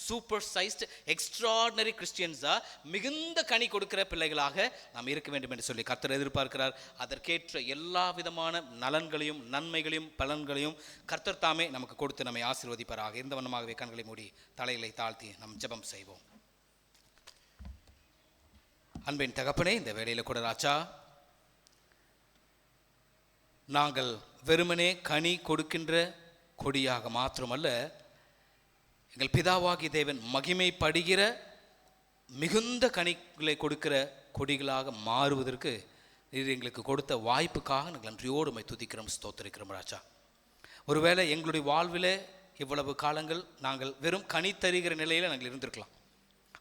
சூப்பர் சைஸ்ட் எக்ஸ்ட்ராடினரி கிறிஸ்டியன்ஸா மிகுந்த கனி கொடுக்கிற பிள்ளைகளாக நாம் இருக்க வேண்டும் என்று சொல்லி கர்த்தர் எதிர்பார்க்கிறார். அதற்கேற்ற எல்லா விதமான நலன்களையும் நன்மைகளையும் பலன்களையும் கர்த்தர் தாமே நமக்கு கொடுத்து நம்மை ஆசீர்வதிப்பாராக. இந்த வண்ணமாகவே கண்களை மூடி தலைகளை தாழ்த்தி நம் ஜெபம் செய்வோம். அன்பின் தகப்பனே, இந்த வேளையில கூட ராஜா, நாங்கள் வெறுமனே கனி கொடுக்கின்ற கொடியாக மாத்திரமல்ல, எங்கள் பிதாவாகி தேவன் மகிமைப்படுகிற மிகுந்த கனிகளை கொடுக்கிற கொடிகளாக மாறுவதற்கு நீர் எங்களுக்கு கொடுத்த வாய்ப்புக்காக நாங்கள் நன்றியோடு உம்மை துதிக்கிறோம், ஸ்தோத்திரிக்கிறோம் ராஜா. ஒருவேளை எங்களுடைய வாழ்வில் இவ்வளவு காலங்கள் நாங்கள் வெறும் கனி தருகிற நிலையில் நாங்கள் இருந்திருக்கலாம்.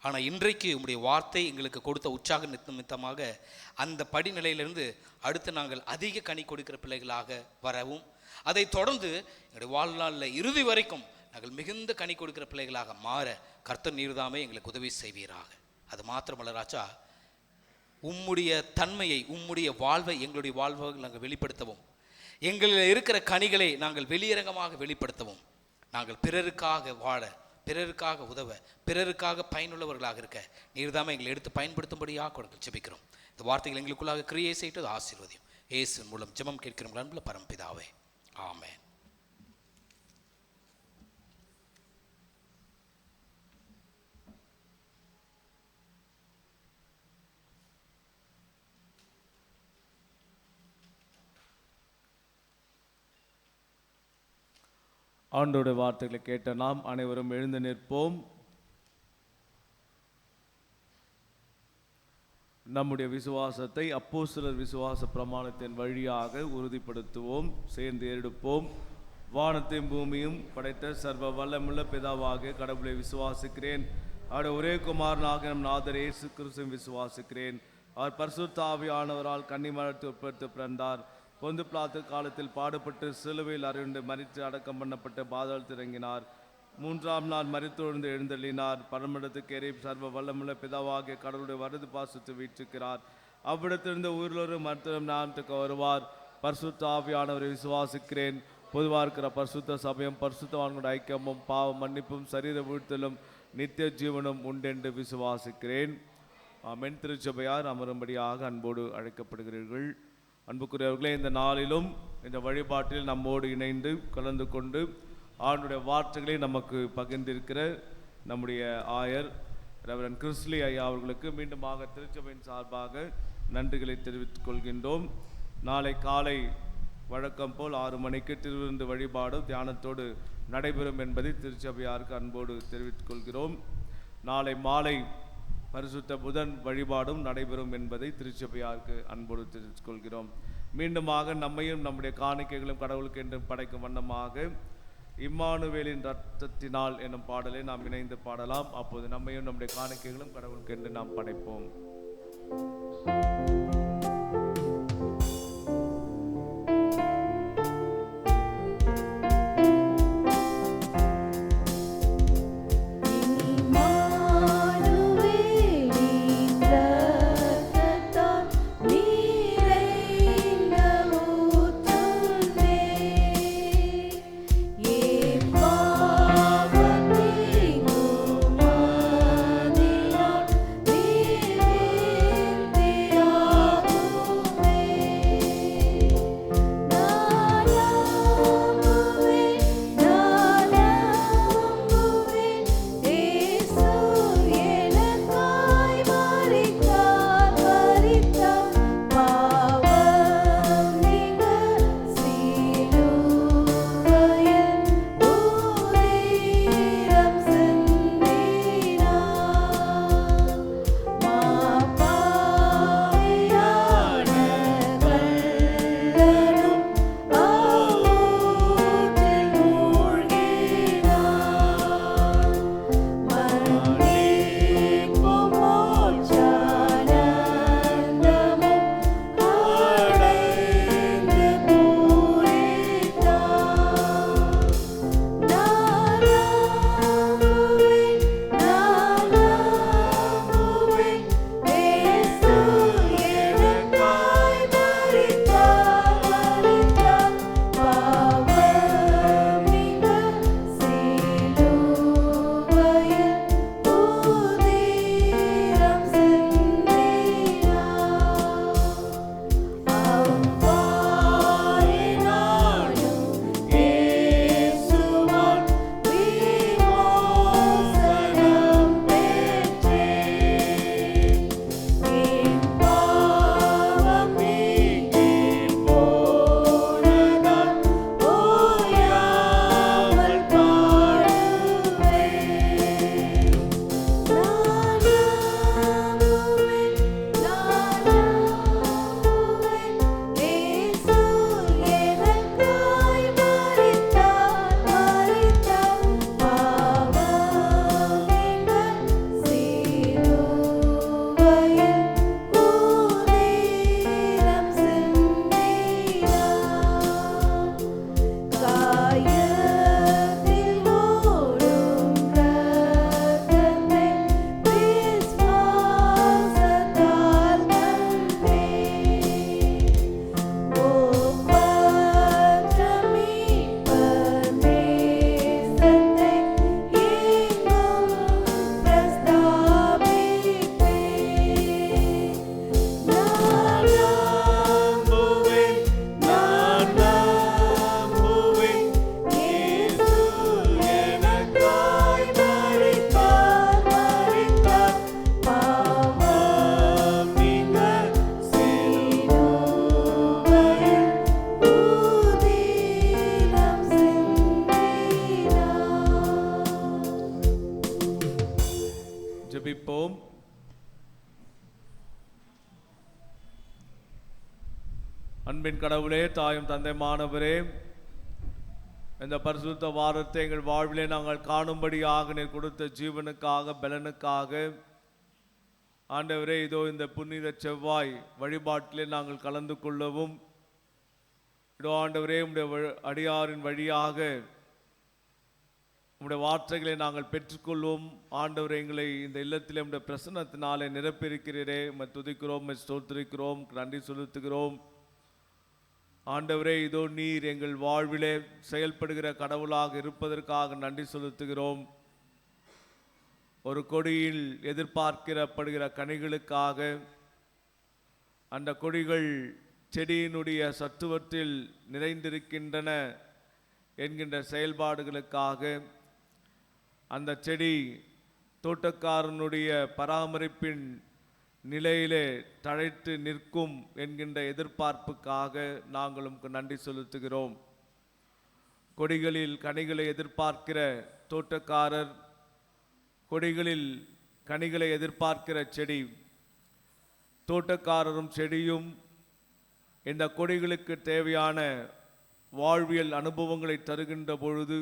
ஆனால் இன்றைக்கு உங்களுடைய வார்த்தை எங்களுக்கு கொடுத்த உற்சாக நிமித்தமாக அந்த படிநிலையிலிருந்து அடுத்து நாங்கள் அதிக கனி கொடுக்கிற பிள்ளைகளாக வரவும், அதை தொடர்ந்து எங்களுடைய வாழ்நாளில் இறுதி வரைக்கும் நாங்கள் மிகுந்த கனி கொடுக்கிற பிள்ளைகளாக மாற கர்த்தர் நீர்தாமே எங்களுக்கு உதவி செய்வீராக. அது மாத்திரமல்ல ராஜா, உம்முடைய தன்மையை, உம்முடைய வாழ்வை எங்களுடைய வாழ்வை நாங்கள் வெளிப்படுத்தவும், எங்களில் இருக்கிற கனிகளை நாங்கள் வெளியரங்கமாக வெளிப்படுத்தவும், நாங்கள் பிறருக்காக வாழ, பிறருக்காக உதவ, பிறருக்காக பயனுள்ளவர்களாக இருக்க நீர்தாமே எங்களை எடுத்து பயன்படுத்தும்படியாக கொடுத்து ஜெபிக்கிறோம். இந்த வார்த்தைகள் எங்களுக்குள்ளாக கிரியை செய்து ஆசீர்வதியும். இயேசு மூலம் ஜெபம் கேட்கிறோம் அன்புள்ள பரம்பிதாவே, ஆமென். ஆண்டோடைய வார்த்தைகளை கேட்ட நாம் அனைவரும் எழுந்து நிற்போம். நம்முடைய விசுவாசத்தை அப்போஸ்தலர் விசுவாச பிரமாணத்தின் வழியாக உறுதிப்படுத்துவோம். சேர்ந்து எடுப்போம். வானத்தையும் பூமியும் படைத்த சர்வ வல்லமுள்ள பிதாவாகிய கடவுளை விசுவாசிக்கிறேன். அவருடைய ஒரே குமாரனாக நம் நாதர் இயேசு கிறிஸ்துவை விசுவாசிக்கிறேன். அவர் பரிசுத்த ஆவியானவரால் கன்னிமரித்து உட்படுத்த பிறந்தார். பொந்து பிலாத்து காலத்தில் பாடுபட்டு சிலுவையில் அறையுண்டு மரித்து அடக்கம் பண்ணப்பட்ட பாதாளத்தில் இறங்கினார். 3ஆம் நாள் மரித்தொழுந்து எழுந்தள்ளினார். பரமண்டத்துக்கு ஏறி சர்வ வல்லமுள்ள பிதாவாகிய கடவுளுடைய வலது பாசத்தை வீற்றிருக்கிறார். அவ்விடத்திலிருந்து உயிரோடு மருத்துவம் ஞானத்துக்கு வருவார். பரிசுத்த ஆவியானவரை விசுவாசிக்கிறேன். பொதுவாக இருக்கிற பரிசுத்த சமயம், பரிசுத்தவான்களுடைய ஐக்கியமும் பாவ மன்னிப்பும் சரீர வீழ்த்தலும் நித்திய ஜீவனும் உண்டென்று விசுவாசிக்கிறேன். ஆமென். திருச்சபையார் அமரும்படியாக அன்போடு அழைக்கப்படுகிறீர்கள். அன்புக்குரியவர்களே, இந்த நாளிலும் இந்த வழிபாட்டில் நம்மோடு இணைந்து கலந்து கொண்டு ஆண்டுடைய வார்த்தைகளை நமக்கு பகிர்ந்திருக்கிற நம்முடைய ஆயர் ரெவரண்ட் கிறிஸ்லி ஐயா அவர்களுக்கு மீண்டுமாக திருச்சபையின் சார்பாக நன்றிகளை தெரிவித்துக் கொள்கின்றோம். நாளை காலை வழக்கம் போல் 6 மணிக்கு திருவிருந்து வழிபாடு தியானத்தோடு நடைபெறும் என்பதை திருச்சபையாருக்கு அன்போடு தெரிவித்துக் கொள்கிறோம். நாளை மாலை பரிசுத்த புதன் வழிபாடும் நடைபெறும் என்பதை திருச்சபையாருக்கு அன்போடு தெரிவித்துக் கொள்கிறோம். மீண்டுமாக நம்மையும் நம்முடைய காணிக்கைகளும் கடவுளுக்கு என்று படைக்கும் வண்ணமாக இம்மானுவேலின் இரத்தத்தினால் என்னும் பாடலை நாம் இணைந்து பாடலாம். அப்போது நம்மையும் நம்முடைய காணிக்கைகளும் கடவுளுக்கு என்று நாம் படைப்போம். இம்மானுவேல் அன்பின் கடவுளே, தாயும் தந்தைமானவரே, இந்த பரிசுத்த வாரத்தை எங்கள் வாழ்விலே நாங்கள் காணும்படியாக நீர் கொடுத்த ஜீவனுக்காக பலனுக்காக ஆண்டவரே, இதோ இந்த புனித செவ்வாய் வழிபாட்டிலே நாங்கள் கலந்து கொள்ளவும், இதோ ஆண்டவரே உம்முடைய அடியாரின் வழியாக உம்முடைய வார்த்தைகளை நாங்கள் பெற்றுக்கொள்வோம். ஆண்டவரே, எங்களை இந்த இல்லத்திலே உம்முடைய பிரசன்னத்தினாலே நிரப்பியிருக்கிறீரே, உம்மை துதிக்கிறோம், உம்மை ஸ்தோத்திரிக்கிறோம், நன்றி செலுத்துகிறோம். ஆண்டவரே, இதோ நீர் எங்கள் வாழ்விலே செயல்படுகிற கடவுளாக இருப்பதற்காக நன்றி செலுத்துகிறோம். ஒரு கொடியில் எதிர்பார்க்கப்படுகிற கனிகளுக்காக, அந்த கொடிகள் செடியினுடைய சத்துவத்தில் நிறைந்திருக்கின்றன என்கின்ற செயல்பாடுகளுக்காக, அந்த செடி தோட்டக்காரனுடைய பராமரிப்பின் நிலையிலே தழைத்து நிற்கும் என்கின்ற எதிர்பார்ப்புக்காக நாங்கள் உமக்கு நன்றி செலுத்துகிறோம். கொடிகளில் கனிகளை எதிர்பார்க்கிற தோட்டக்காரர், கொடிகளில் கனிகளை எதிர்பார்க்கிற செடி, தோட்டக்காரரும் செடியும் இந்த கொடிகளுக்கு தேவையான வாழ்வியல் அனுபவங்களை தருகின்ற பொழுது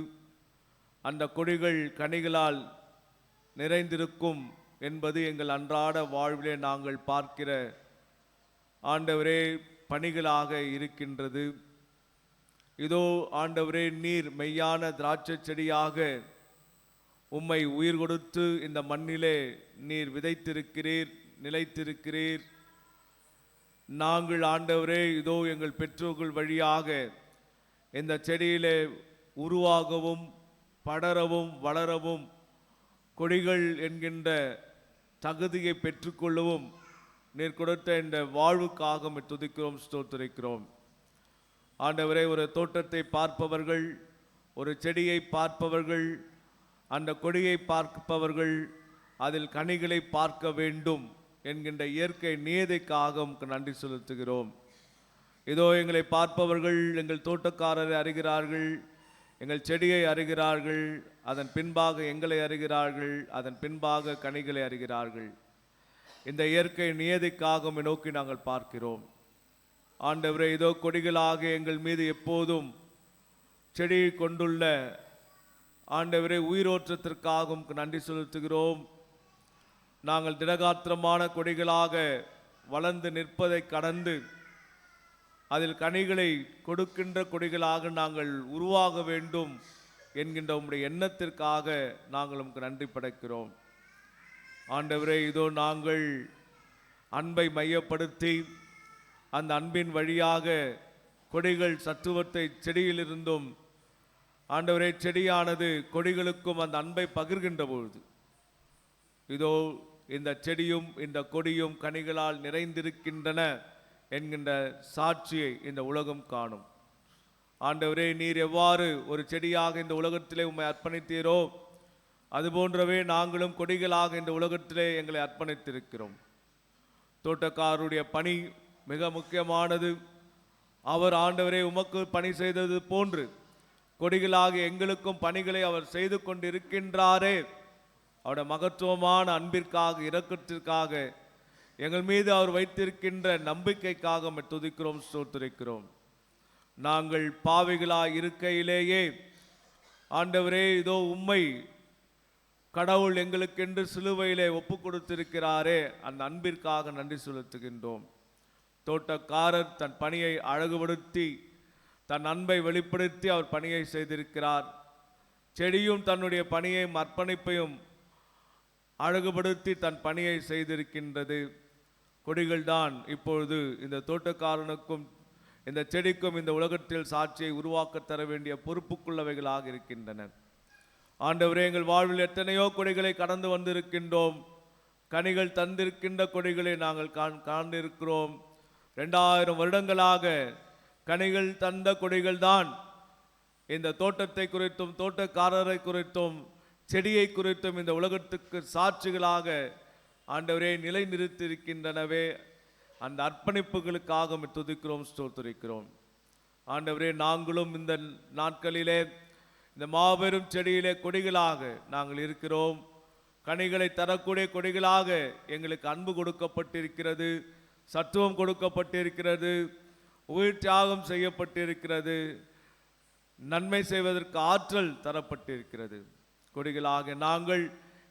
அந்த கொடிகள் கனிகளால் நிறைந்திருக்கும் என்பது எங்கள் அன்றாட வாழ்விலே நாங்கள் பார்க்கிற ஆண்டவரே பணிகளாக இருக்கின்றது. இதோ ஆண்டவரே, நீர் மெய்யான திராட்சை செடியாக உம்மை உயிர் கொடுத்து இந்த மண்ணிலே நீர் விதைத்திருக்கிறீர், நிலைத்திருக்கிறீர். நாங்கள் ஆண்டவரே, இதோ எங்கள் பெற்றோர்கள் வழியாக இந்த செடியிலே உருவாகவும் படரவும் வளரவும் கொடிகள் என்கின்ற தகுதியை பெற்றுக்கொள்ளவும் நீர் கொடுத்த இந்த வாழ்வுக்காக துதிக்கிறோம், ஸ்தோத்திரிக்கிறோம். ஆண்டவரே, ஒரு தோட்டத்தை பார்ப்பவர்கள், ஒரு செடியை பார்ப்பவர்கள், அந்த கொடியை பார்ப்பவர்கள் அதில் கனிகளை பார்க்க வேண்டும் என்கின்ற இயற்கை நியதிக்காக நன்றி செலுத்துகிறோம். இதோ எங்களை பார்ப்பவர்கள் எங்கள் தோட்டக்காரரை அறிகிறார்கள், எங்கள் செடியை அறிகிறார்கள், அதன் பின்பாக எங்களை அறிகிறார்கள், அதன் பின்பாக கனிகளை அறிகிறார்கள். இந்த இயற்கை நியதிக்காக நோக்கி நாங்கள் பார்க்கிறோம். ஆண்டவரே, இதோ கொடிகளாக எங்கள் மீது எப்போதும் செடியை கொண்டுள்ள ஆண்டவரே உயிரோற்றத்திற்காகவும் நன்றி செலுத்துகிறோம். நாங்கள் திடகாத்திரமான கொடிகளாக வளர்ந்து நிற்பதை கடந்து அதில் கனிகளை கொடுக்கின்ற கொடிகளாக நாங்கள் உருவாக வேண்டும் என்கின்ற உம்முடைய எண்ணத்திற்காக நாங்கள் உமக்கு நன்றி படைக்கிறோம். ஆண்டவரே, இதோ நாங்கள் அன்பை மையப்படுத்தி அந்த அன்பின் வழியாக கொடிகள் சத்துவத்தை செடியிலிருந்தும், ஆண்டவரே, செடியானது கொடிகளுக்கும் அந்த அன்பை பகிர்கின்ற பொழுது இதோ இந்த செடியும் இந்த கொடியும் கனிகளால் நிறைந்திருக்கின்றன என்கின்ற சாட்சியை இந்த உலகம் காணும். ஆண்டவரே, நீர் எவ்வாறு ஒரு செடியாக இந்த உலகத்திலே உம்மை அர்ப்பணித்தீரோ அதுபோன்றவே நாங்களும் கொடிகளாக இந்த உலகத்திலே எங்களை அர்ப்பணித்திருக்கிறோம். தோட்டக்காரருடைய பணி மிக முக்கியமானது. அவர் ஆண்டவரே உமக்கு பணி செய்தது போன்று கொடிகளாக எங்களுக்கும் பணிகளை அவர் செய்து கொண்டிருக்கின்றாரே. அவருடைய மகத்துவமான அன்பிற்காக, இரக்கத்திற்காக, எங்கள் மீது அவர் வைத்திருக்கின்ற நம்பிக்கைக்காக துதிக்கிறோம், ஸ்தோத்திரிக்கிறோம். நாங்கள் பாவிகளாய் இருக்கையிலேயே ஆண்டவரே, இதோ உம்மை கடவுள் எங்களுக்கென்று சிலுவையிலே ஒப்பு கொடுத்திருக்கிறாரே, அந்த அன்பிற்காக நன்றி செலுத்துகின்றோம். தோட்டக்காரர் தன் பணியை அழகுபடுத்தி தன் அன்பை வெளிப்படுத்தி அவர் பணியை செய்திருக்கிறார். செடியும் தன்னுடைய பணியையும் அர்ப்பணிப்பையும் அழகுபடுத்தி தன் பணியை செய்திருக்கின்றது. கொடிகள்தான் இப்பொழுது இந்த தோட்டக்காரனுக்கும் இந்த செடிக்கும் இந்த உலகத்தில் சாட்சியை உருவாக்க தர வேண்டிய பொறுப்புக்குள்ளவைகளாக இருக்கின்றன. ஆண்டவரே, எங்கள் வாழ்வில் எத்தனையோ கொடிகளை கடந்து வந்திருக்கின்றோம். கனிகள் தந்திருக்கின்ற கொடிகளை நாங்கள் காண்டிருக்கிறோம். 2000 வருடங்களாக கனிகள் தந்த கொடிகள் தான் இந்த தோட்டத்தை குறித்தும் தோட்டக்காரரை குறித்தும் செடியை குறித்தும் இந்த உலகத்துக்கு சாட்சிகளாக ஆண்டவரே நிலை நிறுத்தியிருக்கின்றனவே. அந்த அர்ப்பணிப்புகளுக்காக துதிக்கிறோம், ஸ்தோத்திரிக்கிறோம். ஆண்டவரே, நாங்களும் இந்த நாட்களிலே இந்த மாபெரும் செடியிலே கொடிகளாக நாங்கள் இருக்கிறோம். கனிகளை தரக்கூடிய கொடிகளாக எங்களுக்கு அன்பு கொடுக்கப்பட்டிருக்கிறது, சத்துவம் கொடுக்கப்பட்டிருக்கிறது. உயிர் தியாகம் செய்யப்பட்டிருக்கிறது. நன்மை செய்வதற்கு ஆற்றல் தரப்பட்டிருக்கிறது. கொடிகளாக நாங்கள்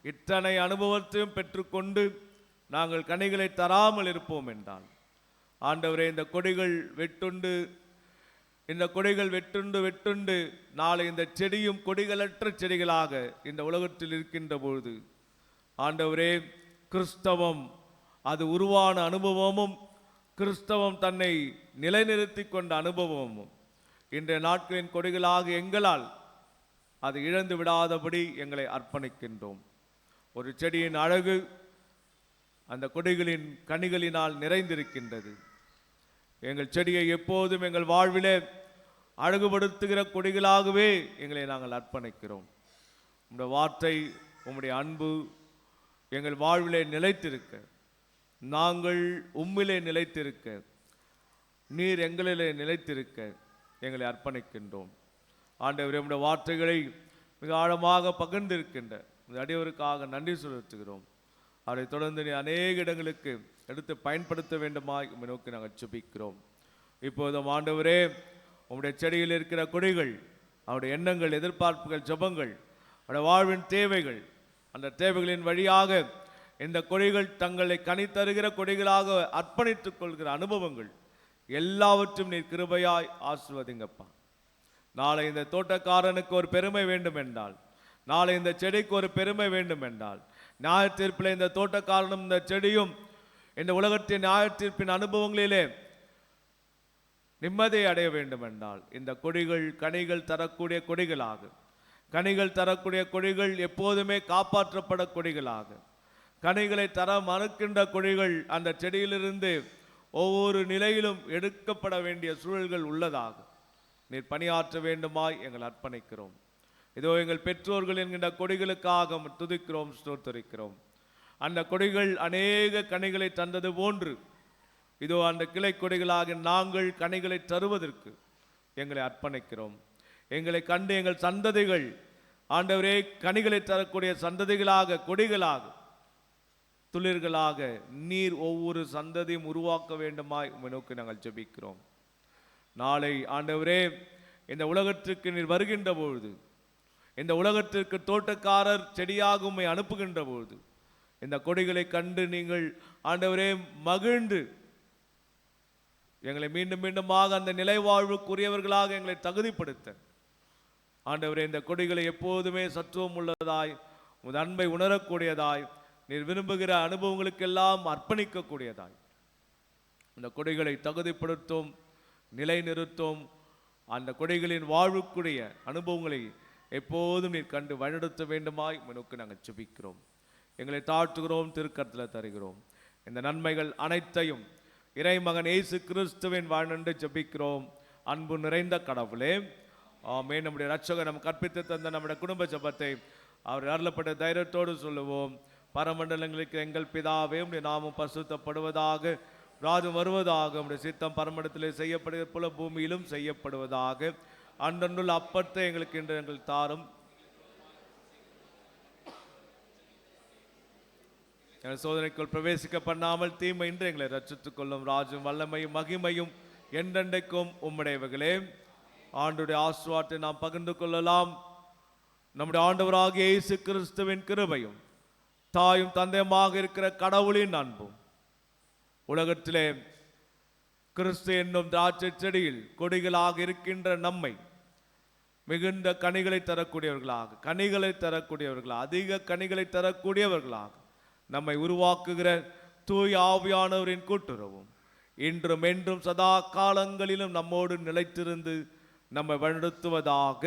இத்தனை அனுபவத்தையும் பெற்றுக்கொண்டு நாங்கள் கனிகளை தராமல் இருப்போம் என்றால், ஆண்டவரே, இந்த கொடிகள் வெட்டுண்டு நாளை இந்த செடியும் கொடிகளற்ற செடிகளாக இந்த உலகத்தில் இருக்கின்ற பொழுது, ஆண்டவரே, கிறிஸ்தவம் அது உருவான அனுபவமும் கிறிஸ்தவம் தன்னை நிலைநிறுத்தி கொண்ட அனுபவமும் இன்றைய நாட்களின் கொடிகளாக எங்களால் அது இழந்து விடாதபடி எங்களை அர்ப்பணிக்கின்றோம். ஒரு செடியின் அழகு அந்த கொடிகளின் கனிகளினால் நிறைந்திருக்கின்றது. எங்கள் செடியை எப்போதும் எங்கள் வாழ்விலே அழகுபடுத்துகிற கொடிகளாகவே எங்களை நாங்கள் அர்ப்பணிக்கிறோம். உம்முடைய வார்த்தை, உம்முடைய அன்பு எங்கள் வாழ்விலே நிலைத்திருக்க, நாங்கள் உம்மிலே நிலைத்திருக்க, நீர் எங்களிலே நிலைத்திருக்க எங்களை அர்ப்பணிக்கின்றோம். ஆண்டவரே, உம்முடைய வார்த்தைகளை மிக ஆழமாக பகிர்ந்திருக்கின்ற இந்த அடியவருக்காக நன்றி செலுத்துகிறோம். அவரை தொடர்ந்து நீ அநேக இடங்களுக்கு எடுத்து பயன்படுத்த வேண்டுமாய் உம்மை நோக்கி நாங்கள் ஜெபிக்கிறோம். இப்போதும் ஆண்டவரே, உம்முடைய செடியில் இருக்கிற கொடிகள், அவருடைய எண்ணங்கள், எதிர்பார்ப்புகள், ஜெபங்கள், அவருடைய வாழ்வின் தேவைகள், அந்த தேவைகளின் வழியாக இந்த கொடிகள் தங்களை கனி தருகிற கொடிகளாக அர்ப்பணித்துக் கொள்கிற அனுபவங்கள் எல்லாவற்றும் நீர் கிருபையாய் ஆசீர்வதிங்கப்பா. நாளை இந்த தோட்டக்காரனுக்கு ஒரு பெருமை வேண்டும் என்றால், நாளை இந்த செடிக்கு ஒரு பெருமை வேண்டும் என்றால், நியாயத்தீர்ப்பில் இந்த தோட்டக்காரனும் இந்த செடியும் இந்த உலகத்தின் நியாயத்தீர்ப்பின் அனுபவங்களிலே நிம்மதியை அடைய வேண்டும் என்றால், இந்த கொடிகள் கனிகள் தரக்கூடிய கொடிகளாக, கனிகள் தரக்கூடிய கொடிகள் எப்போதுமே காப்பாற்றப்பட கொடிகளாக, கனிகளை தர மறுக்கின்ற கொடிகள் அந்த செடியிலிருந்து ஒவ்வொரு நிலையிலும் எடுக்கப்பட வேண்டிய சூழல்கள் உள்ளதாக நீர் பணியாற்ற வேண்டுமாய் எங்கள் அர்ப்பணிக்கிறோம். இதோ எங்கள் பெற்றோர்கள் என்கின்ற கொடிகளுக்காக துதிக்கிறோம், ஸ்தோத்திரிக்கிறோம். அந்த கொடிகள் அநேக கனிகளை தந்தது போன்று இதோ அந்த கிளை கொடிகளாக நாங்கள் கனிகளை தருவதற்கு எங்களை அர்ப்பணிக்கிறோம். எங்களை கண்டு எங்கள் சந்ததிகள் ஆண்டவரே கனிகளை தரக்கூடிய சந்ததிகளாக, கொடிகளாக, துளிர்களாக நீர் ஒவ்வொரு சந்ததியும் உருவாக்க வேண்டுமாய் உம்மை நோக்கி நாங்கள் ஜெபிக்கிறோம். நாளை ஆண்டவரே, இந்த உலகத்திற்கு நீர் வருகின்ற பொழுது, இந்த உலகத்திற்கு தோட்டக்காரர் செடியாக உம்மை அனுப்புகின்ற பொழுது, இந்த கொடிகளை கண்டு நீங்கள் ஆண்டவரே மகிழ்ந்து எங்களை மீண்டும் மீண்டுமாக அந்த நிலைவாழ்வுக்குரியவர்களாக எங்களை தகுதிப்படுத்த, ஆண்டவரே, இந்த கொடிகளை எப்போதுமே சத்துவம் உள்ளதாய், உமது அன்பை உணரக்கூடியதாய், நீர் விரும்புகிற அனுபவங்களுக்கெல்லாம் அர்ப்பணிக்கக்கூடியதாய் இந்த கொடிகளை தகுதிப்படுத்தும், நிலைநிறுத்தும். அந்த கொடிகளின் வாழ்வுக்குரிய அனுபவங்களை எப்போதும் நீர் கண்டு வழிநடத்த வேண்டுமாய் உமக்கு நாங்கள் ஜெபிக்கிறோம். எங்களை தாழ்த்துகிறோம், திருக்கரத்தில் தருகிறோம். இந்த நன்மைகள் அனைத்தையும் இறைமகன் இயேசு கிறிஸ்துவின் வாழ்நன்று ஜெபிக்கிறோம். அன்பு நிறைந்த கடவுளே, ஆமென். நம்முடைய இரட்சகர் நம் கற்பித்து தந்த நம்முடைய குடும்ப ஜெபத்தை அவர் அருளப்பட்ட தைரியத்தோடு சொல்லுவோம். பரமண்டலங்களுக்கு எங்கள் பிதாவே, உம்முடைய நாமம் பரிசுத்தப்படுவதாக, ராஜ்யம் வருவதாக, உம்முடைய சித்தம் பரமண்டலத்திலே செய்யப்படுகிற போல பூமியிலும் செய்யப்படுவதாக. அன்றன்றுள்ள அப்பத்தை எங்களுக்கு இன்று எங்கள் தாரும். எங்கள் சோதனைக்குள் பிரவேசிக்க பண்ணாமல் தீமை இன்று எங்களை ரட்சித்துக் கொள்ளும். ராஜ்யம் வல்லமையும் மகிமையும் என்றென்றைக்கும் உம்முடையவைகளே. ஆண்டுடைய ஆசீர்வாதத்தை நாம் பகிர்ந்து கொள்ளலாம். நம்முடைய ஆண்டவராகிய இயேசு கிறிஸ்துவின் கிருபையும் தாயும் தந்தையுமாக இருக்கிற கடவுளின் அன்பும் உலகத்திலே கிறிஸ்து என்னும் திராட்சை செடியில் கொடிகளாக இருக்கின்ற நம்மை மிகுந்த கனிகளை தரக்கூடியவர்களாக, அதிக கனிகளை தரக்கூடியவர்களாக நம்மை உருவாக்குகிற தூய் ஆவியானவரின் கூட்டுறவும் இன்றும் என்றும் சதா காலங்களிலும் நம்மோடு நிலைத்திருந்து நம்மை வழிநடத்துவதாக.